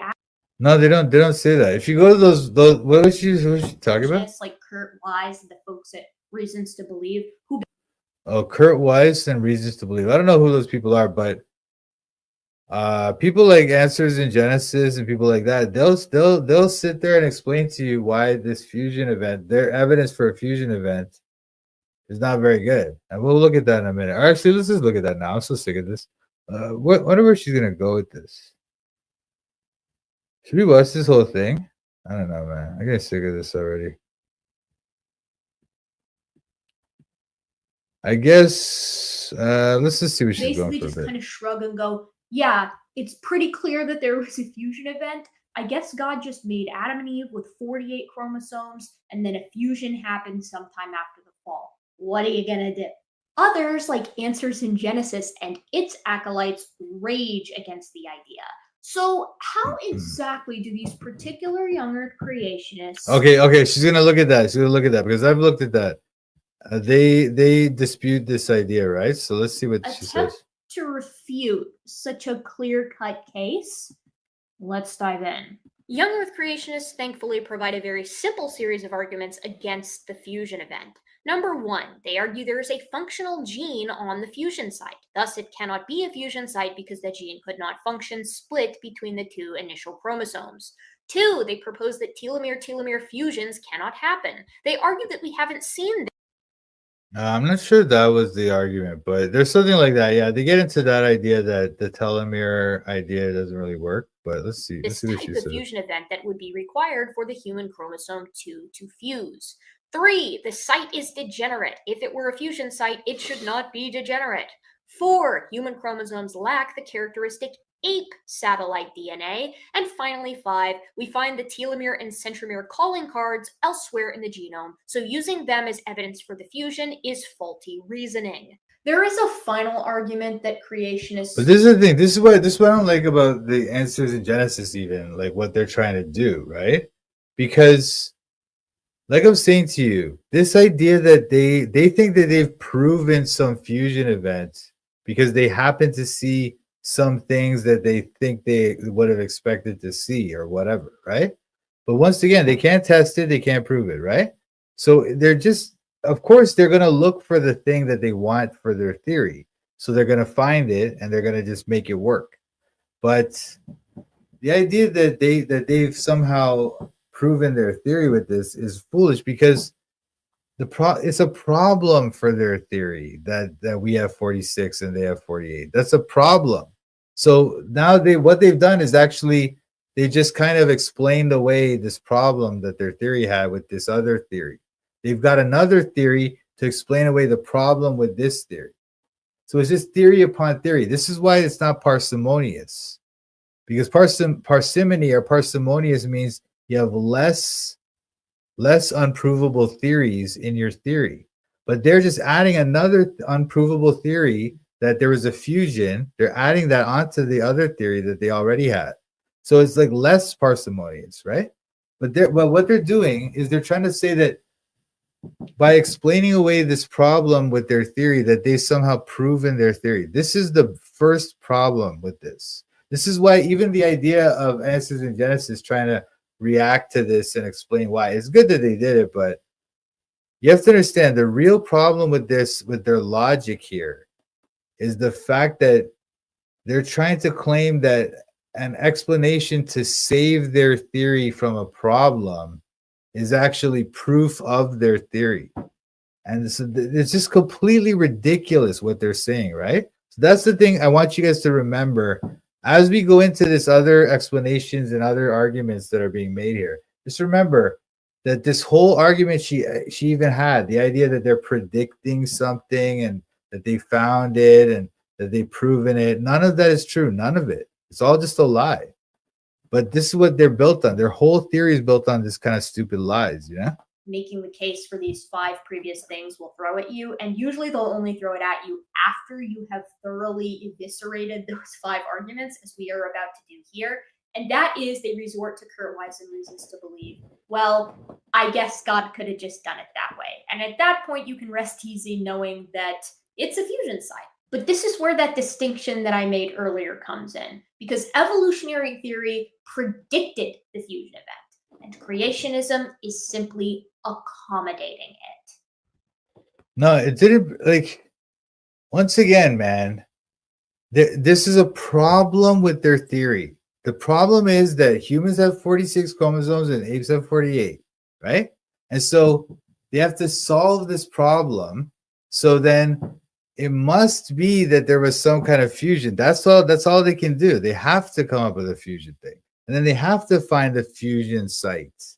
No, they don't say that. If you go to those what was she talking about? Like Kurt Wise and the folks at Reasons to Believe, who Kurt Wise and Reasons to Believe. I don't know who those people are, but people like Answers in Genesis and people like that, they'll sit there and explain to you why this fusion event, their evidence for a fusion event is not very good. And we'll look at that in a minute. Or actually, let's just look at that now. I'm so sick of this. Whatever she's gonna go with this. Should we watch this whole thing? I don't know, man. I get sick of this already. I guess let's just see what she's going Basically for a just bit. kind of shrug and go, yeah, it's pretty clear that there was a fusion event. I guess God just made Adam and Eve with 48 chromosomes, and then a fusion happened sometime after the fall. What are you gonna do? Others, like Answers in Genesis and its acolytes, rage against the idea. So, how exactly do these particular young Earth creationists? Okay, she's gonna look at that. She's gonna look at that because I've looked at that. They dispute this idea, right? So let's see what she says. To refute such a clear-cut case, let's dive in. Young Earth creationists thankfully provide a very simple series of arguments against the fusion event. Number one, they argue there is a functional gene on the fusion site. Thus, it cannot be a fusion site because the gene could not function split between the two initial chromosomes. Two, they propose that telomere-telomere fusions cannot happen. They argue that we haven't seen. I'm not sure that was the argument, but there's something like that. Yeah, they get into that idea that the telomere idea doesn't really work. But let's see. This Let's see type of fusion event that would be required for the human chromosome 2 to fuse. 3, the site is degenerate. If it were a fusion site, it should not be degenerate. 4, human chromosomes lack the characteristic ape satellite DNA. And finally, 5, we find the telomere and centromere calling cards elsewhere in the genome, so using them as evidence for the fusion is faulty reasoning. There is a final argument that creationists. But this is the thing. This is what I don't like about the Answers in Genesis, even like what they're trying to do, right? Because, like I'm saying to you, this idea that they think that they've proven some fusion event because they happen to see some things that they think they would have expected to see or whatever, right? But once again, they can't test it, they can't prove it, right? So they're just, of course, they're going to look for the thing that they want for their theory. So they're going to find it and they're going to just make it work. But the idea that they've somehow proven their theory with this is foolish because it's a problem for their theory that we have 46 and they have 48. That's a problem. So now what they've done is actually they just kind of explained away this problem that their theory had with this other theory. They've got another theory to explain away the problem with this theory. So it's just theory upon theory. This is why it's not parsimonious. Because parsimony or parsimonious means you have less unprovable theories in your theory. But they're just adding another unprovable theory that there was a fusion. They're adding that onto the other theory that they already had. So it's like less parsimonious, right? But what they're doing is they're trying to say that by explaining away this problem with their theory, that they somehow proven their theory. This is the first problem with this. This is why even the idea of Answers in Genesis trying to react to this and explain why. It's good that they did it, but you have to understand the real problem with this, with their logic here, is the fact that they're trying to claim that an explanation to save their theory from a problem is actually proof of their theory. And so it's just completely ridiculous what they're saying, right? So that's the thing I want you guys to remember as we go into this other explanations and other arguments that are being made here. Just remember that this whole argument she even had, the idea that they're predicting something and that they found it and that they've proven it, none of that is true. None of it. It's all just a lie. But this is what they're built on. Their whole theory is built on this kind of stupid lies, you know? Making the case for these 5 previous things will throw at you, and usually they'll only throw it at you after you have thoroughly eviscerated those 5 arguments, as we are about to do here. And that is, they resort to Kurt-Weisman reasons to believe, well, I guess God could have just done it that way. And at that point, you can rest easy knowing that it's a fusion site. But this is where that distinction that I made earlier comes in, because evolutionary theory predicted the fusion event, and creationism is simply accommodating it. No, it didn't. Like, once again, man, this is a problem with their theory. The problem is that humans have 46 chromosomes and apes have 48, right? And so they have to solve this problem So then it must be that there was some kind of fusion. That's all they can do. They have to come up with a fusion thing. And then they have to find the fusion sites.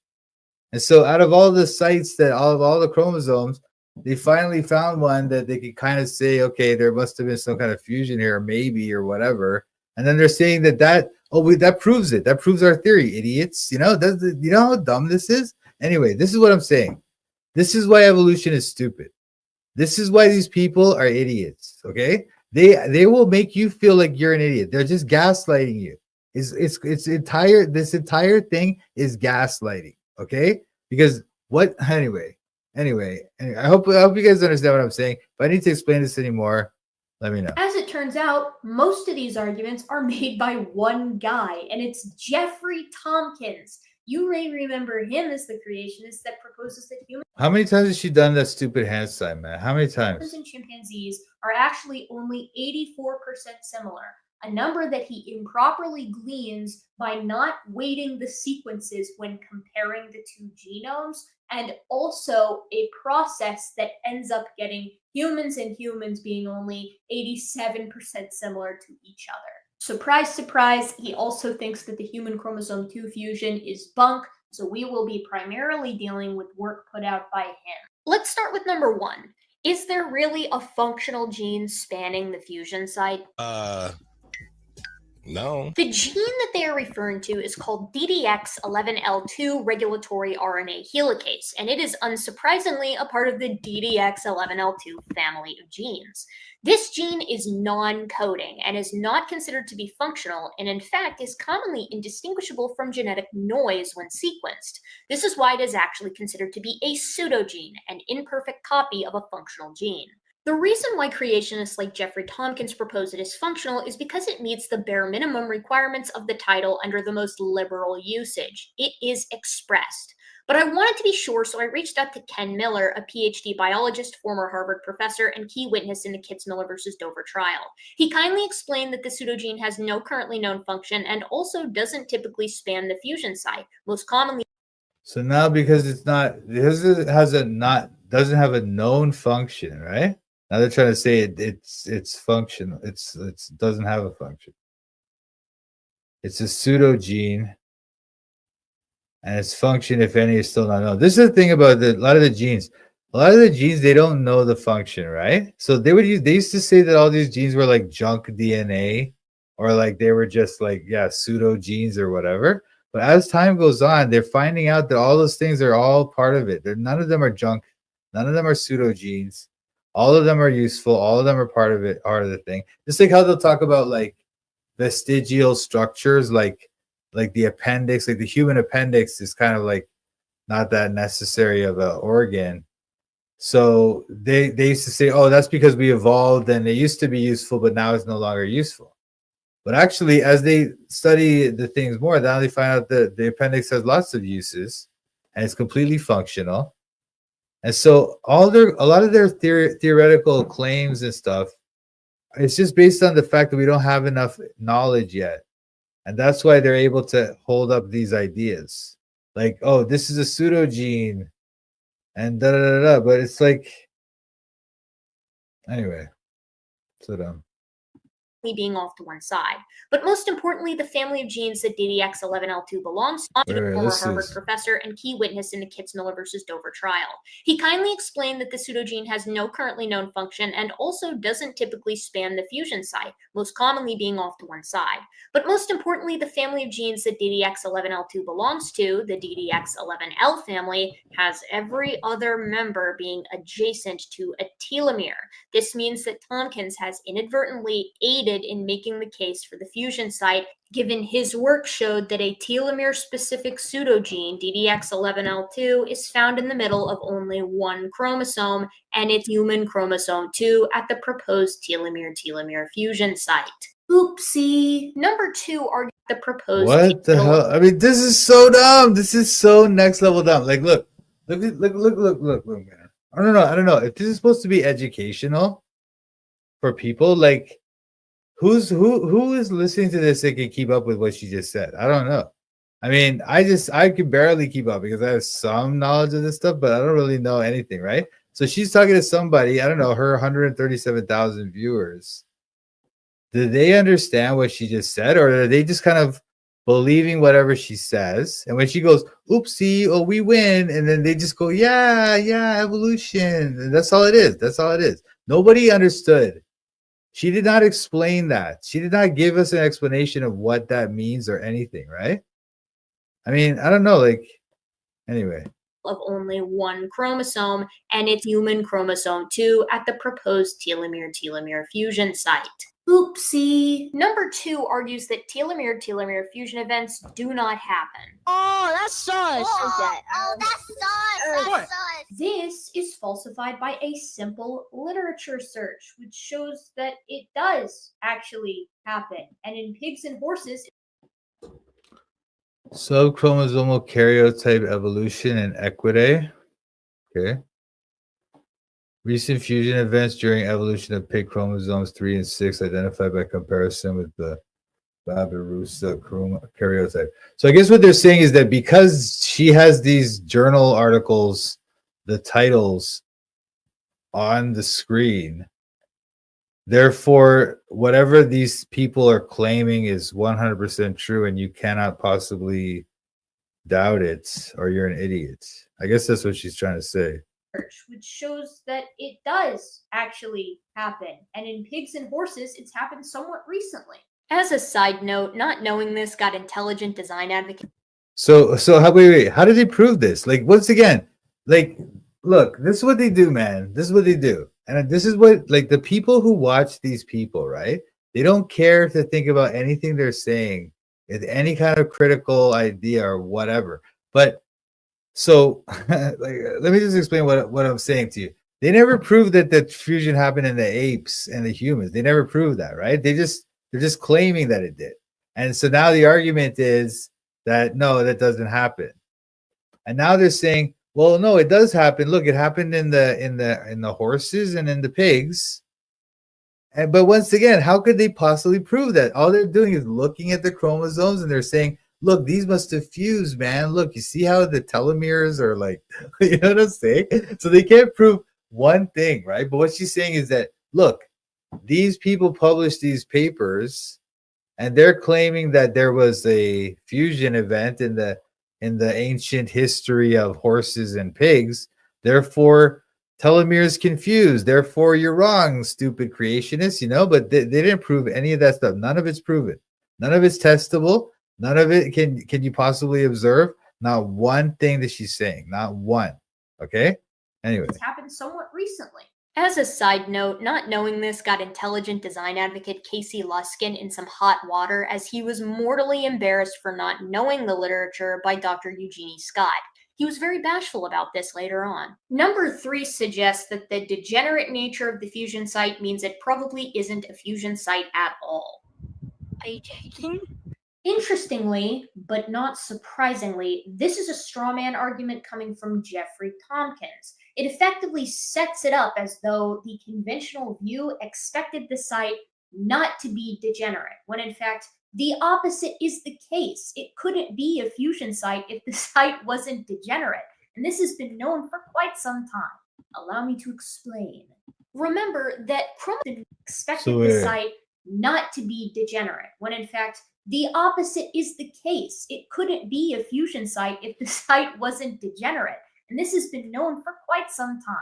And so out of all the sites that all the chromosomes, they finally found one that they could kind of say, okay, there must have been some kind of fusion here, maybe, or whatever. And then they're saying that that proves it. That proves our theory, idiots. You know how dumb this is? Anyway, this is what I'm saying. This is why evolution is stupid. This is why these people are idiots. Okay, they will make you feel like you're an idiot. They're just gaslighting you. This entire thing is gaslighting. Okay, because what anyway. I hope you guys understand what I'm saying. If I need to explain this anymore, let me know. As it turns out, most of these arguments are made by one guy, and it's Jeffrey Tompkins. You may remember him as the creationist that proposes that humans. How many times has she done that stupid hand sign, man? How many times? Humans and chimpanzees are actually only 84% similar, a number that he improperly gleans by not weighting the sequences when comparing the two genomes, and also a process that ends up getting humans and humans being only 87% similar to each other. Surprise, surprise, he also thinks that the human chromosome 2 fusion is bunk, so we will be primarily dealing with work put out by him. Let's start with number 1. Is there really a functional gene spanning the fusion site? No. The gene that they are referring to is called DDX11L2 regulatory RNA helicase, and it is unsurprisingly a part of the DDX11L2 family of genes. This gene is non-coding and is not considered to be functional, and in fact is commonly indistinguishable from genetic noise when sequenced. This is why it is actually considered to be a pseudogene, an imperfect copy of a functional gene. The reason why creationists like Jeffrey Tompkins propose it is functional is because it meets the bare minimum requirements of the title under the most liberal usage. It is expressed. But I wanted to be sure, so I reached out to Ken Miller, a PhD biologist, former Harvard professor, and key witness in the Kitzmiller versus Dover trial. He kindly explained that the pseudogene has no currently known function and also doesn't typically span the fusion site, most commonly. So now because it doesn't have a known function, right? Now they're trying to say it's functional. It doesn't have a function. It's a pseudogene, and its function, if any, is still not known. This is the thing about a lot of the genes. A lot of the genes, they don't know the function, right? So they used to say that all these genes were like junk DNA, or like they were just like pseudo genes or whatever. But as time goes on, they're finding out that all those things are all part of it. None of them are junk. None of them are pseudo genes. All of them are useful. All of them are part of it, part of the thing. Just like how they'll talk about like vestigial structures, like the appendix, like the human appendix is kind of like not that necessary of an organ. So they used to say, oh, that's because we evolved and it used to be useful, but now it's no longer useful. But actually, as they study the things more, now they find out that the appendix has lots of uses and it's completely functional. And so a lot of their theoretical claims and stuff, it's just based on the fact that we don't have enough knowledge yet. And that's why they're able to hold up these ideas. Like, oh, this is a pseudogene and da da da da. But it's like, anyway, so dumb. Being off to one side. But most importantly, the family of genes that DDX11L2 belongs to, the former Harvard professor and key witness in the Kitzmiller versus Dover trial. He kindly explained that the pseudogene has no currently known function and also doesn't typically span the fusion site, most commonly being off to one side. But most importantly, the family of genes that DDX11L2 belongs to, the DDX11L family, has every other member being adjacent to a telomere. This means that Tompkins has inadvertently aided in making the case for the fusion site, given his work showed that a telomere-specific pseudogene, DDX11L2, is found in the middle of only one chromosome, and it's human chromosome 2 at the proposed telomere-telomere fusion site. Oopsie. Number 2 are the proposed. What the hell? I mean, this is so dumb. This is so next level dumb. Like, look, man. I don't know. If this is supposed to be educational for people, like, who is listening to this that can keep up with what she just said? I don't know. I mean, I can barely keep up because I have some knowledge of this stuff, but I don't really know anything, right? So she's talking to somebody, I don't know, her 137,000 viewers. Do they understand what she just said, or are they just kind of believing whatever she says? And when she goes, oopsie, oh, we win, and then they just go, yeah, evolution. And that's all it is. That's all it is. Nobody understood. She did not explain that. She did not give us an explanation of what that means or anything, right? I mean, I don't know, like, anyway. Of only one chromosome, and it's human chromosome 2 at the proposed telomere-telomere fusion site. Oopsie. Number 2 argues that telomere-telomere fusion events do not happen. Oh, that's sus. That's sus. This is falsified by a simple literature search, which shows that it does actually happen. And in pigs and horses, Subchromosomal karyotype evolution in equidae. Okay. Recent fusion events during evolution of pig chromosomes 3 and 6 identified by comparison with the Babirusa karyotype. So I guess what they're saying is that because she has these journal articles, the titles on the screen, therefore, whatever these people are claiming is 100% true, and you cannot possibly doubt it, or you're an idiot. I guess that's what she's trying to say. which shows that it does actually happen. And in pigs and horses, it's happened somewhat recently. As a side note, not knowing this got intelligent design advocates. So wait, how did they prove this? Like, once again, like, look, this is what they do, man. This is what they do. And this is what, like, the people who watch these people, right? They don't care to think about anything they're saying with any kind of critical idea or whatever. But so, like, let me just explain what I'm saying to you. They never proved that the fusion happened in the apes and the humans. They never proved that, right? They're just claiming that it did. And so now the argument is that no, that doesn't happen. And now they're saying, well, no, it does happen. Look, it happened in the horses and in the pigs. But once again, how could they possibly prove that? All they're doing is looking at the chromosomes and they're saying, look, these must have fused, man. Look, you see how the telomeres are like, you know what I'm saying? So they can't prove one thing, right? But what she's saying is that, look, these people published these papers and they're claiming that there was a fusion event in the ancient history of horses and pigs. Therefore, telomeres confused. Therefore, you're wrong, stupid creationists, you know, but they didn't prove any of that stuff. None of it's proven. None of it's testable. None of it can you possibly observe. Not one thing that she's saying. Not one. Okay? Anyway. It's happened somewhat recently. As a side note, not knowing this got intelligent design advocate Casey Luskin in some hot water as he was mortally embarrassed for not knowing the literature by Dr. Eugenie Scott. He was very bashful about this later on. Number 3 suggests that the degenerate nature of the fusion site means it probably isn't a fusion site at all. Are you joking? Interestingly, but not surprisingly, this is a straw man argument coming from Jeffrey Tompkins. It effectively sets it up as though the conventional view expected the site not to be degenerate, when in fact, the opposite is the case. It couldn't be a fusion site if the site wasn't degenerate, and this has been known for quite some time. Allow me to explain. Remember that chromosomes expected the site not to be degenerate, when in fact, the opposite is the case. It couldn't be a fusion site if the site wasn't degenerate, and this has been known for quite some time.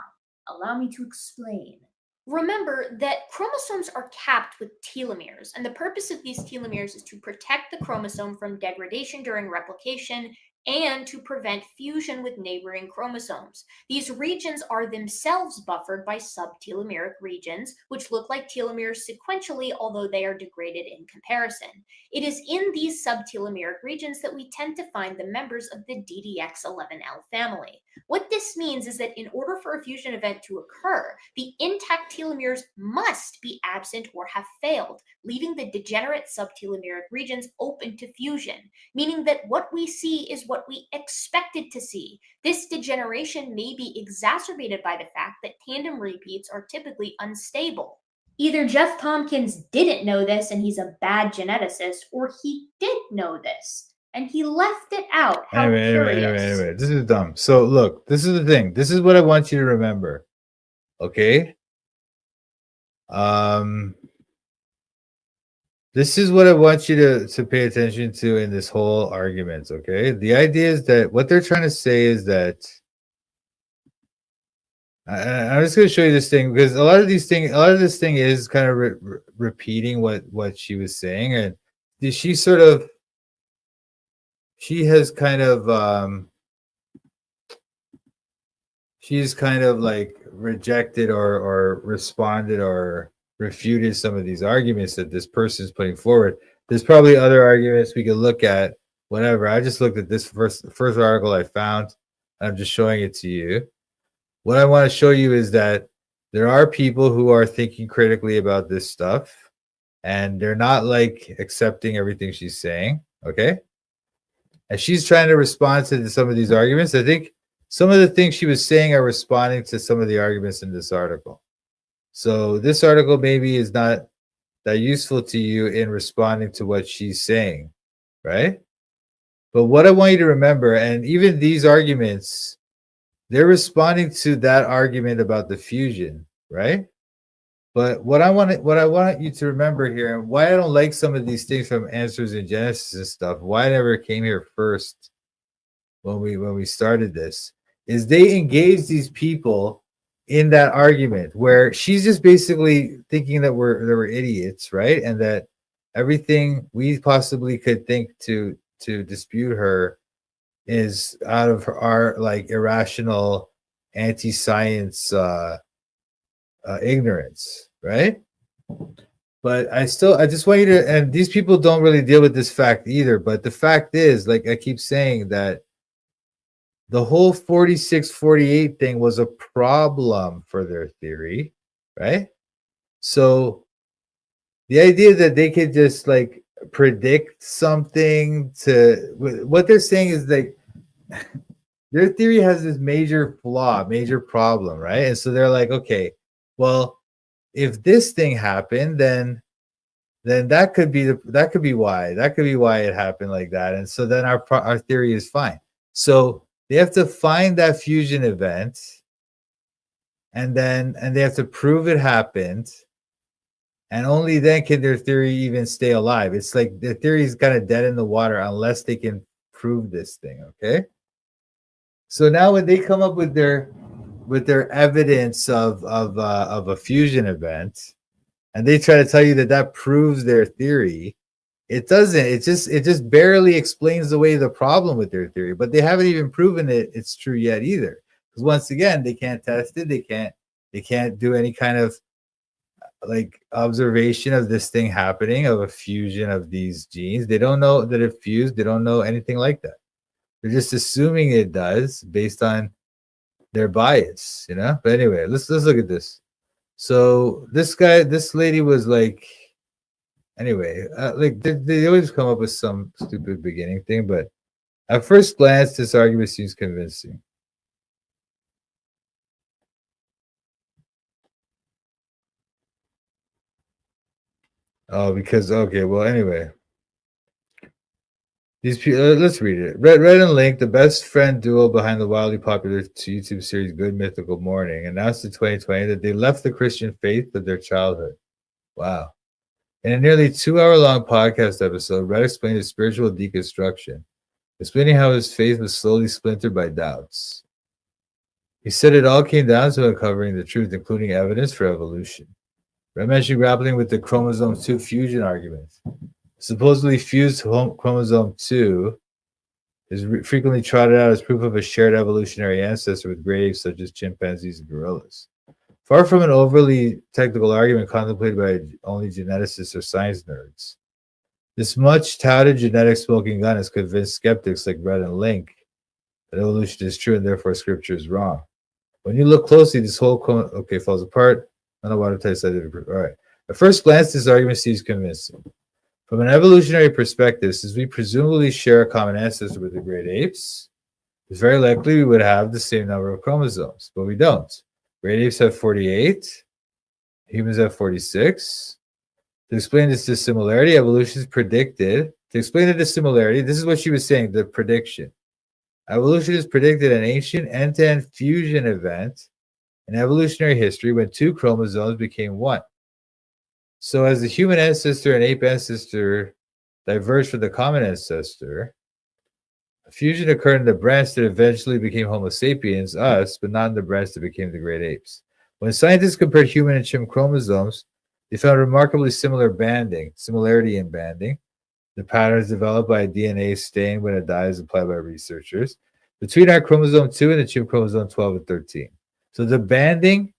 Allow me to explain. Remember that chromosomes are capped with telomeres, and the purpose of these telomeres is to protect the chromosome from degradation during replication and to prevent fusion with neighboring chromosomes. These regions are themselves buffered by subtelomeric regions, which look like telomeres sequentially, although they are degraded in comparison. It is in these subtelomeric regions that we tend to find the members of the DDX11L family. What this means is that in order for a fusion event to occur, the intact telomeres must be absent or have failed, leaving the degenerate subtelomeric regions open to fusion, meaning that what we see is what we expected to see. This degeneration may be exacerbated by the fact that tandem repeats are typically unstable. Either Jeff Tompkins didn't know this and he's a bad geneticist, or he did know this and he left it out. How Anyway, this is dumb. So look, this is the thing. This is what I want you to remember. Okay. Um, this is what I want you to pay attention to in this whole argument. Okay. The idea is that what they're trying to say is that I'm just going to show you this thing because a lot of this thing is kind of repeating what she was saying, and she sort of she has kind of she's kind of like rejected or responded or refuted some of these arguments that this person's putting forward. There's probably other arguments we could look at, whatever. I just looked at this first article I found. I'm just showing it to you. What I want to show you is that there are people who are thinking critically about this stuff, and they're not like accepting everything she's saying. Okay. And she's trying to respond to some of these arguments. I think some of the things she was saying are responding to some of the arguments in this article. So this article maybe is not that useful to you in responding to what she's saying, right? But what I want you to remember, and even these arguments, they're responding to that argument about the fusion, right? But what I want you to remember here, and why I don't like some of these things from Answers in Genesis and stuff, why I never came here first when we started this, is they engage these people in that argument where she's just basically thinking that we're idiots, right? And that everything we possibly could think to dispute her is out of our like irrational anti-science ignorance, right? But I just want you to, and these people don't really deal with this fact either, but the fact is, like I keep saying, that the whole 46-48 thing was a problem for their theory, right? So the idea that they could just like predict something to what they're saying is like their theory has this major flaw, major problem, right? And so they're like, okay, well, if this thing happened, then that could be why it happened like that, and so then our theory is fine. So they have to find that fusion event, and they have to prove it happened, and only then can their theory even stay alive. It's like their theory is kind of dead in the water unless they can prove this thing. Okay. So now when they come up with their evidence of a fusion event, and they try to tell you that proves their theory, it doesn't. It just barely explains away the problem with their theory, but they haven't even proven it's true yet either. Because once again, they can't test it. They can't do any kind of like observation of this thing happening, of a fusion of these genes. They don't know that it fused. They don't know anything like that. They're just assuming it does based on their bias, you know. But anyway, let's look at this. So this lady was like, anyway, like they always come up with some stupid beginning thing, but at first glance, this argument seems convincing. Oh, because okay, well, anyway, these people. Let's read it. Red and Link, the best friend duo behind the wildly popular YouTube series Good Mythical Morning, announced in 2020 that they left the Christian faith of their childhood. Wow. In a nearly 2-hour-long podcast episode, Red explained his spiritual deconstruction, explaining how his faith was slowly splintered by doubts. He said it all came down to uncovering the truth, including evidence for evolution. Red mentioned grappling with the chromosome 2 fusion argument. Supposedly fused chromosome 2 is frequently trotted out as proof of a shared evolutionary ancestor with great apes such as chimpanzees and gorillas. Far from an overly technical argument contemplated by only geneticists or science nerds, this much touted genetic smoking gun has convinced skeptics like Red and Link that evolution is true and therefore scripture is wrong. When you look closely, this whole falls apart. I don't know what I said. All right. At first glance, this argument seems convincing. From an evolutionary perspective, since we presumably share a common ancestor with the great apes, it's very likely we would have the same number of chromosomes, but we don't. Great apes have 48. Humans have 46. To explain this dissimilarity, evolution is predicted. To explain the dissimilarity, this is what she was saying, the prediction. Evolution has predicted an ancient end-to-end fusion event in evolutionary history when two chromosomes became one. So as the human ancestor and ape ancestor diverged from the common ancestor, a fusion occurred in the branch that eventually became Homo sapiens, us, but not in the branch that became the great apes. When scientists compared human and chimp chromosomes, they found remarkably similarity in banding. The patterns developed by a DNA stain when it dies implied by researchers between our chromosome 2 and the chimp chromosome 12 and 13. So the banding,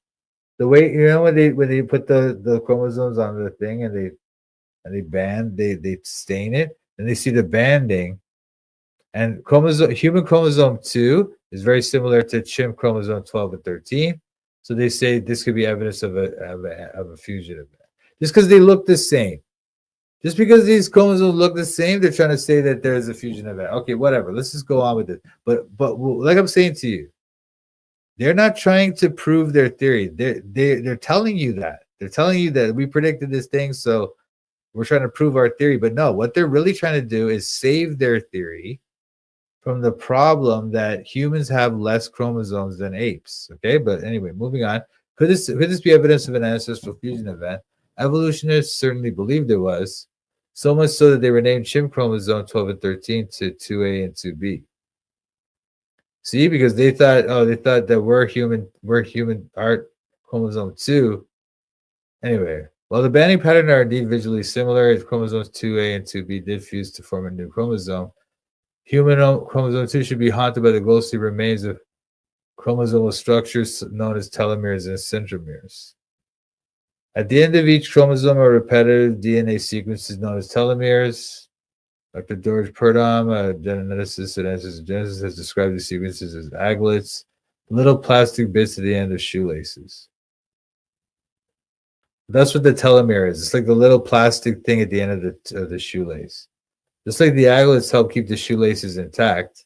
the way when they put the chromosomes on the thing and they stain it, and they see the banding. And human chromosome 2 is very similar to chimp chromosome 12 and 13. So they say this could be evidence of a fusion event. Just because they look the same. Just because these chromosomes look the same, they're trying to say that there's a fusion event. Okay, whatever. Let's just go on with it. But like I'm saying to you, they're not trying to prove their theory. They're telling you that. They're telling you that we predicted this thing, so we're trying to prove our theory. But no, what they're really trying to do is save their theory from the problem that humans have less chromosomes than apes. Okay, but anyway, moving on. Could this be evidence of an ancestral fusion event? Evolutionists certainly believed it was, so much so that they renamed chimp chromosome 12 and 13 to 2A and 2B. See, because they thought that we're human, our chromosome 2. Anyway, while the banding pattern are indeed visually similar, chromosomes 2A and 2B did fuse to form a new chromosome. Human chromosome 2 should be haunted by the ghostly remains of chromosomal structures known as telomeres and centromeres. At the end of each chromosome are repetitive DNA sequences known as telomeres. Dr. George Purdom, a geneticist at Genesis, has described these sequences as aglets, little plastic bits at the end of shoelaces. That's what the telomere is. It's like the little plastic thing at the end of the shoelace. Just like the aglets help keep the shoelaces intact,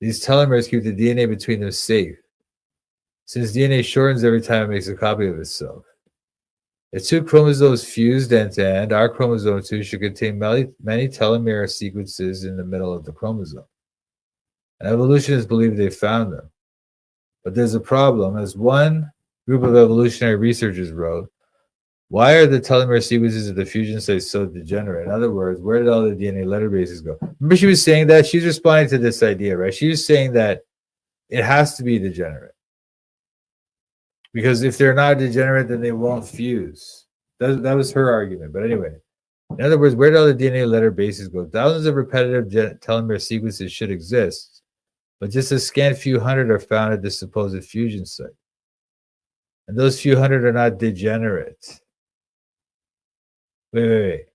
these telomeres keep the DNA between them safe, since DNA shortens every time it makes a copy of itself. If two chromosomes fused end to end, our chromosome 2 should contain many telomere sequences in the middle of the chromosome. And evolutionists believe they found them. But there's a problem. As one group of evolutionary researchers wrote, why are the telomere sequences of the fusion sites so degenerate? In other words, where did all the DNA letter bases go? Remember she was saying that? She's responding to this idea, right? She was saying that it has to be degenerate. Because if they're not degenerate, then they won't fuse. That was her argument. But anyway, in other words, where did all the DNA letter bases go? Thousands of repetitive telomere sequences should exist, but just a scant few hundred are found at the supposed fusion site. And those few hundred are not degenerate. Wait.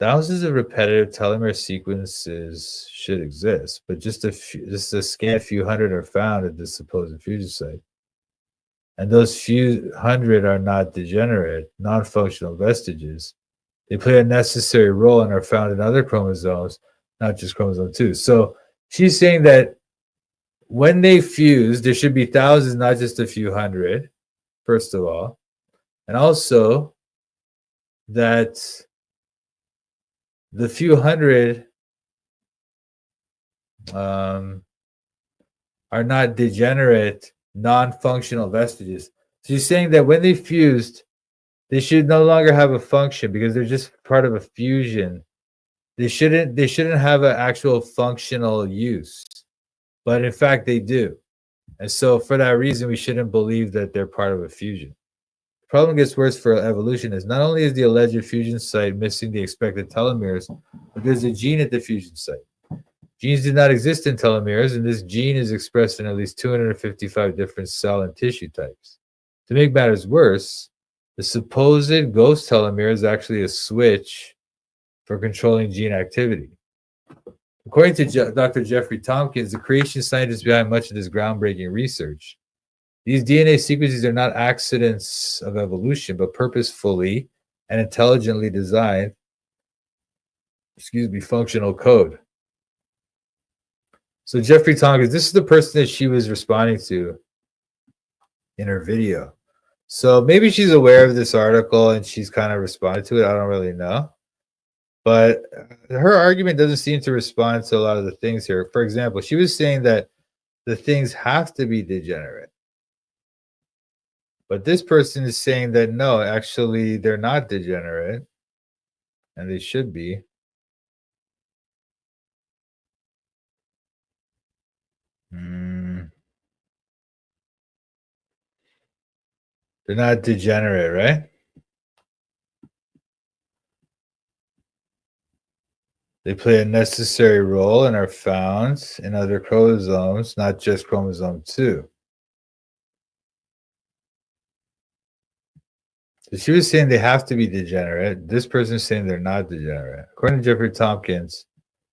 Thousands of repetitive telomere sequences should exist, but just a scant few hundred are found at the supposed fusion site. And those few hundred are not degenerate, non-functional vestiges. They play a necessary role and are found in other chromosomes, not just chromosome 2. So she's saying that when they fuse, there should be thousands, not just a few hundred, first of all. And also that the few hundred are not degenerate, non-functional vestiges. So you're saying that when they fused, they should no longer have a function because they're just part of a fusion. They shouldn't have an actual functional use, but in fact they do. And so for that reason, we shouldn't believe that they're part of a fusion. The problem gets worse for evolutionists. Not only is the alleged fusion site missing the expected telomeres, but there's a gene at the fusion site. Genes do not exist in telomeres, and this gene is expressed in at least 255 different cell and tissue types. To make matters worse, the supposed ghost telomere is actually a switch for controlling gene activity. According to Dr. Jeffrey Tompkins, the creation scientist behind much of this groundbreaking research, these DNA sequences are not accidents of evolution, but purposefully and intelligently designed, functional code. So Jeffrey Tompkins, this is the person that she was responding to in her video. So maybe she's aware of this article and she's kind of responded to it. I don't really know. But her argument doesn't seem to respond to a lot of the things here. For example, she was saying that the things have to be degenerate. But this person is saying that no, actually, they're not degenerate, and they should be. They're not degenerate, right? They play a necessary role and are found in other chromosomes, not just chromosome 2. So she was saying they have to be degenerate. This person is saying they're not degenerate. According to Jeffrey Tompkins,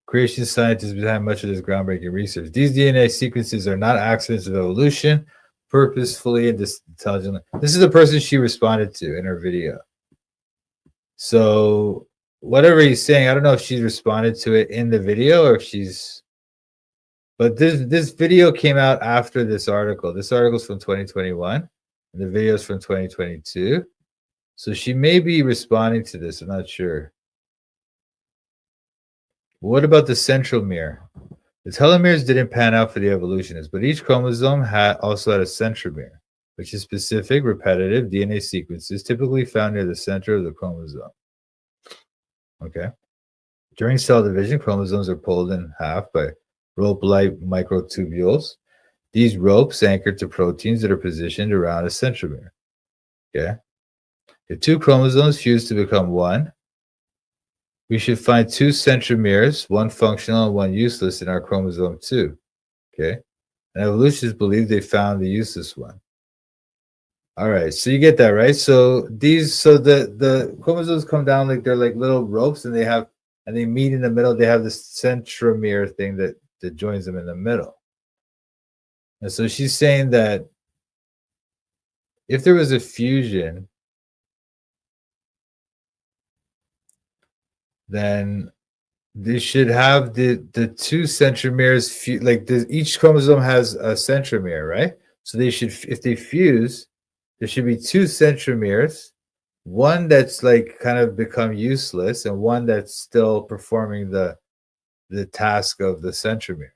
creation scientists behind much of this groundbreaking research, these DNA sequences are not accidents of evolution, purposefully and intelligently. This is the person she responded to in her video. So whatever he's saying, I don't know if she's responded to it in the video or if she's. But this video came out after this article. This article's from 2021, and the video's from 2022. So she may be responding to this. I'm not sure. What about the centromere? The telomeres didn't pan out for the evolutionists, but each chromosome also had a centromere, which is specific, repetitive DNA sequences typically found near the center of the chromosome. Okay. During cell division, chromosomes are pulled in half by rope-like microtubules. These ropes anchor to proteins that are positioned around a centromere. Okay. If two chromosomes fuse to become one, we should find two centromeres, one functional and one useless in our chromosome 2. Okay. And evolutionists believe they found the useless one. All right, so you get that, right? So the chromosomes come down like they're like little ropes, and they meet in the middle. They have this centromere thing that joins them in the middle. And so she's saying that if there was a fusion, then they should have the two centromeres each chromosome has a centromere, right? So they should, if they fuse, there should be two centromeres, one that's like kind of become useless and one that's still performing the task of the centromere,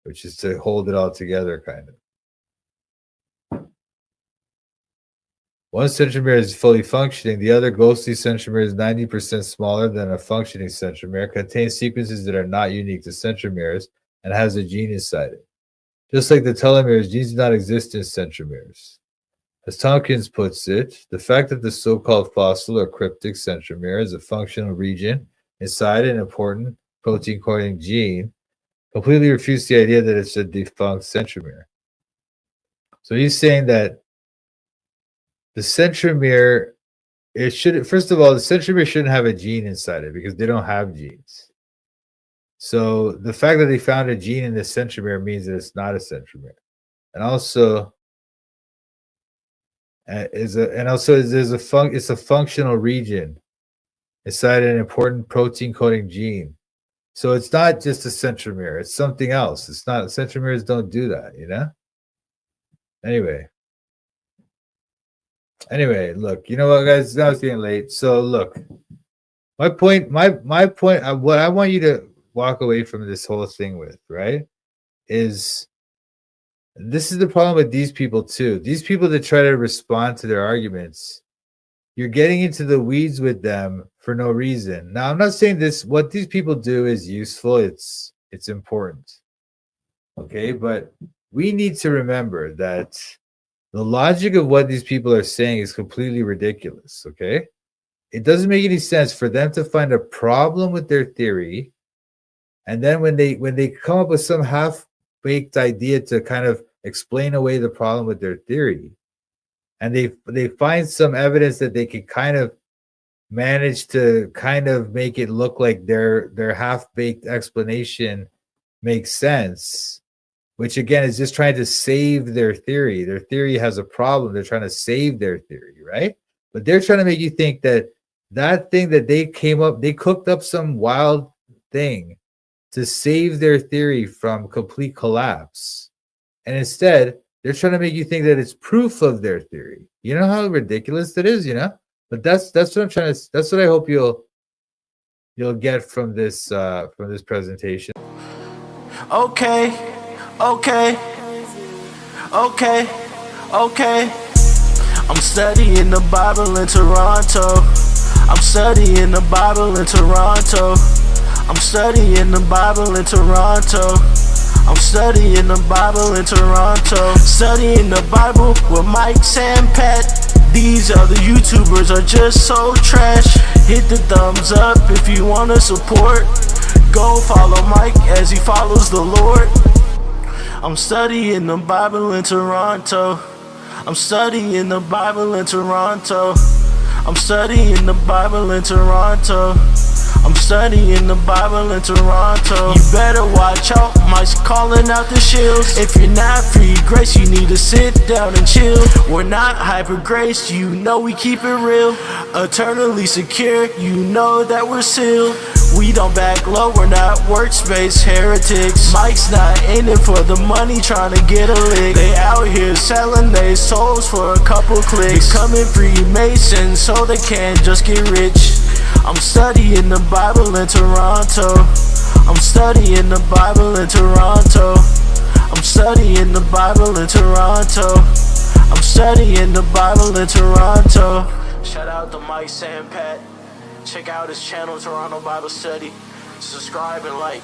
which is to hold it all together, kind of. One centromere is fully functioning. The other ghostly centromere is 90% smaller than a functioning centromere, contains sequences that are not unique to centromeres, and has a gene inside it. Just like the telomeres, genes do not exist in centromeres. As Tompkins puts it, the fact that the so-called fossil or cryptic centromere is a functional region inside an important protein-coding gene completely refutes the idea that it's a defunct centromere. So he's saying that the centromere, first of all, the centromere shouldn't have a gene inside it because they don't have genes. So the fact that they found a gene in the centromere means that it's not a centromere. And also, it's a functional region inside an important protein coding gene. So it's not just a centromere, it's something else. It's not, centromeres don't do that, you know? Anyway, look, you know what, guys? Now it's getting late. So look, my point, what I want you to walk away from this whole thing with, right, is this is the problem with these people too. These people that try to respond to their arguments, you're getting into the weeds with them for no reason. Now, I'm not saying what these people do is useful. It's important. Okay, but we need to remember that the logic of what these people are saying is completely ridiculous. Okay, it doesn't make any sense for them to find a problem with their theory, and then when they come up with some half-baked idea to kind of explain away the problem with their theory, and they find some evidence that they can kind of manage to kind of make it look like their half-baked explanation makes sense, which again is just trying to save their theory. Their theory has a problem. They're trying to save their theory, right? But they're trying to make you think that thing that they cooked up some wild thing to save their theory from complete collapse. And instead, they're trying to make you think that it's proof of their theory. You know how ridiculous that is, you know? But that's what I'm trying to, that's what I hope you'll get from this presentation. Okay. I'm studying the Bible in Toronto. I'm studying the Bible in Toronto. I'm studying the Bible in Toronto. I'm studying the Bible in Toronto. Studying the Bible with Mike, Sam, Pat. These other YouTubers are just so trash. Hit the thumbs up if you wanna support. Go follow Mike as he follows the Lord. I'm studying the Bible in Toronto. I'm studying the Bible in Toronto. I'm studying the Bible in Toronto. I'm studying the Bible in Toronto. You better watch out, Mike's calling out the shields. If you're not free grace, you need to sit down and chill. We're not hyper grace, you know we keep it real. Eternally secure, you know that we're sealed. We don't back low, we're not workspace heretics. Mike's not in it for the money, trying to get a lick. They out here selling their souls for a couple clicks. Becoming Freemasons so they can't just get rich. I'm studying the Bible in Toronto. I'm studying the Bible in Toronto. I'm studying the Bible in Toronto. I'm studying the Bible in Toronto. Shout out to Mike, Sam, Pat. Check out his channel, Toronto Bible Study. Subscribe and like.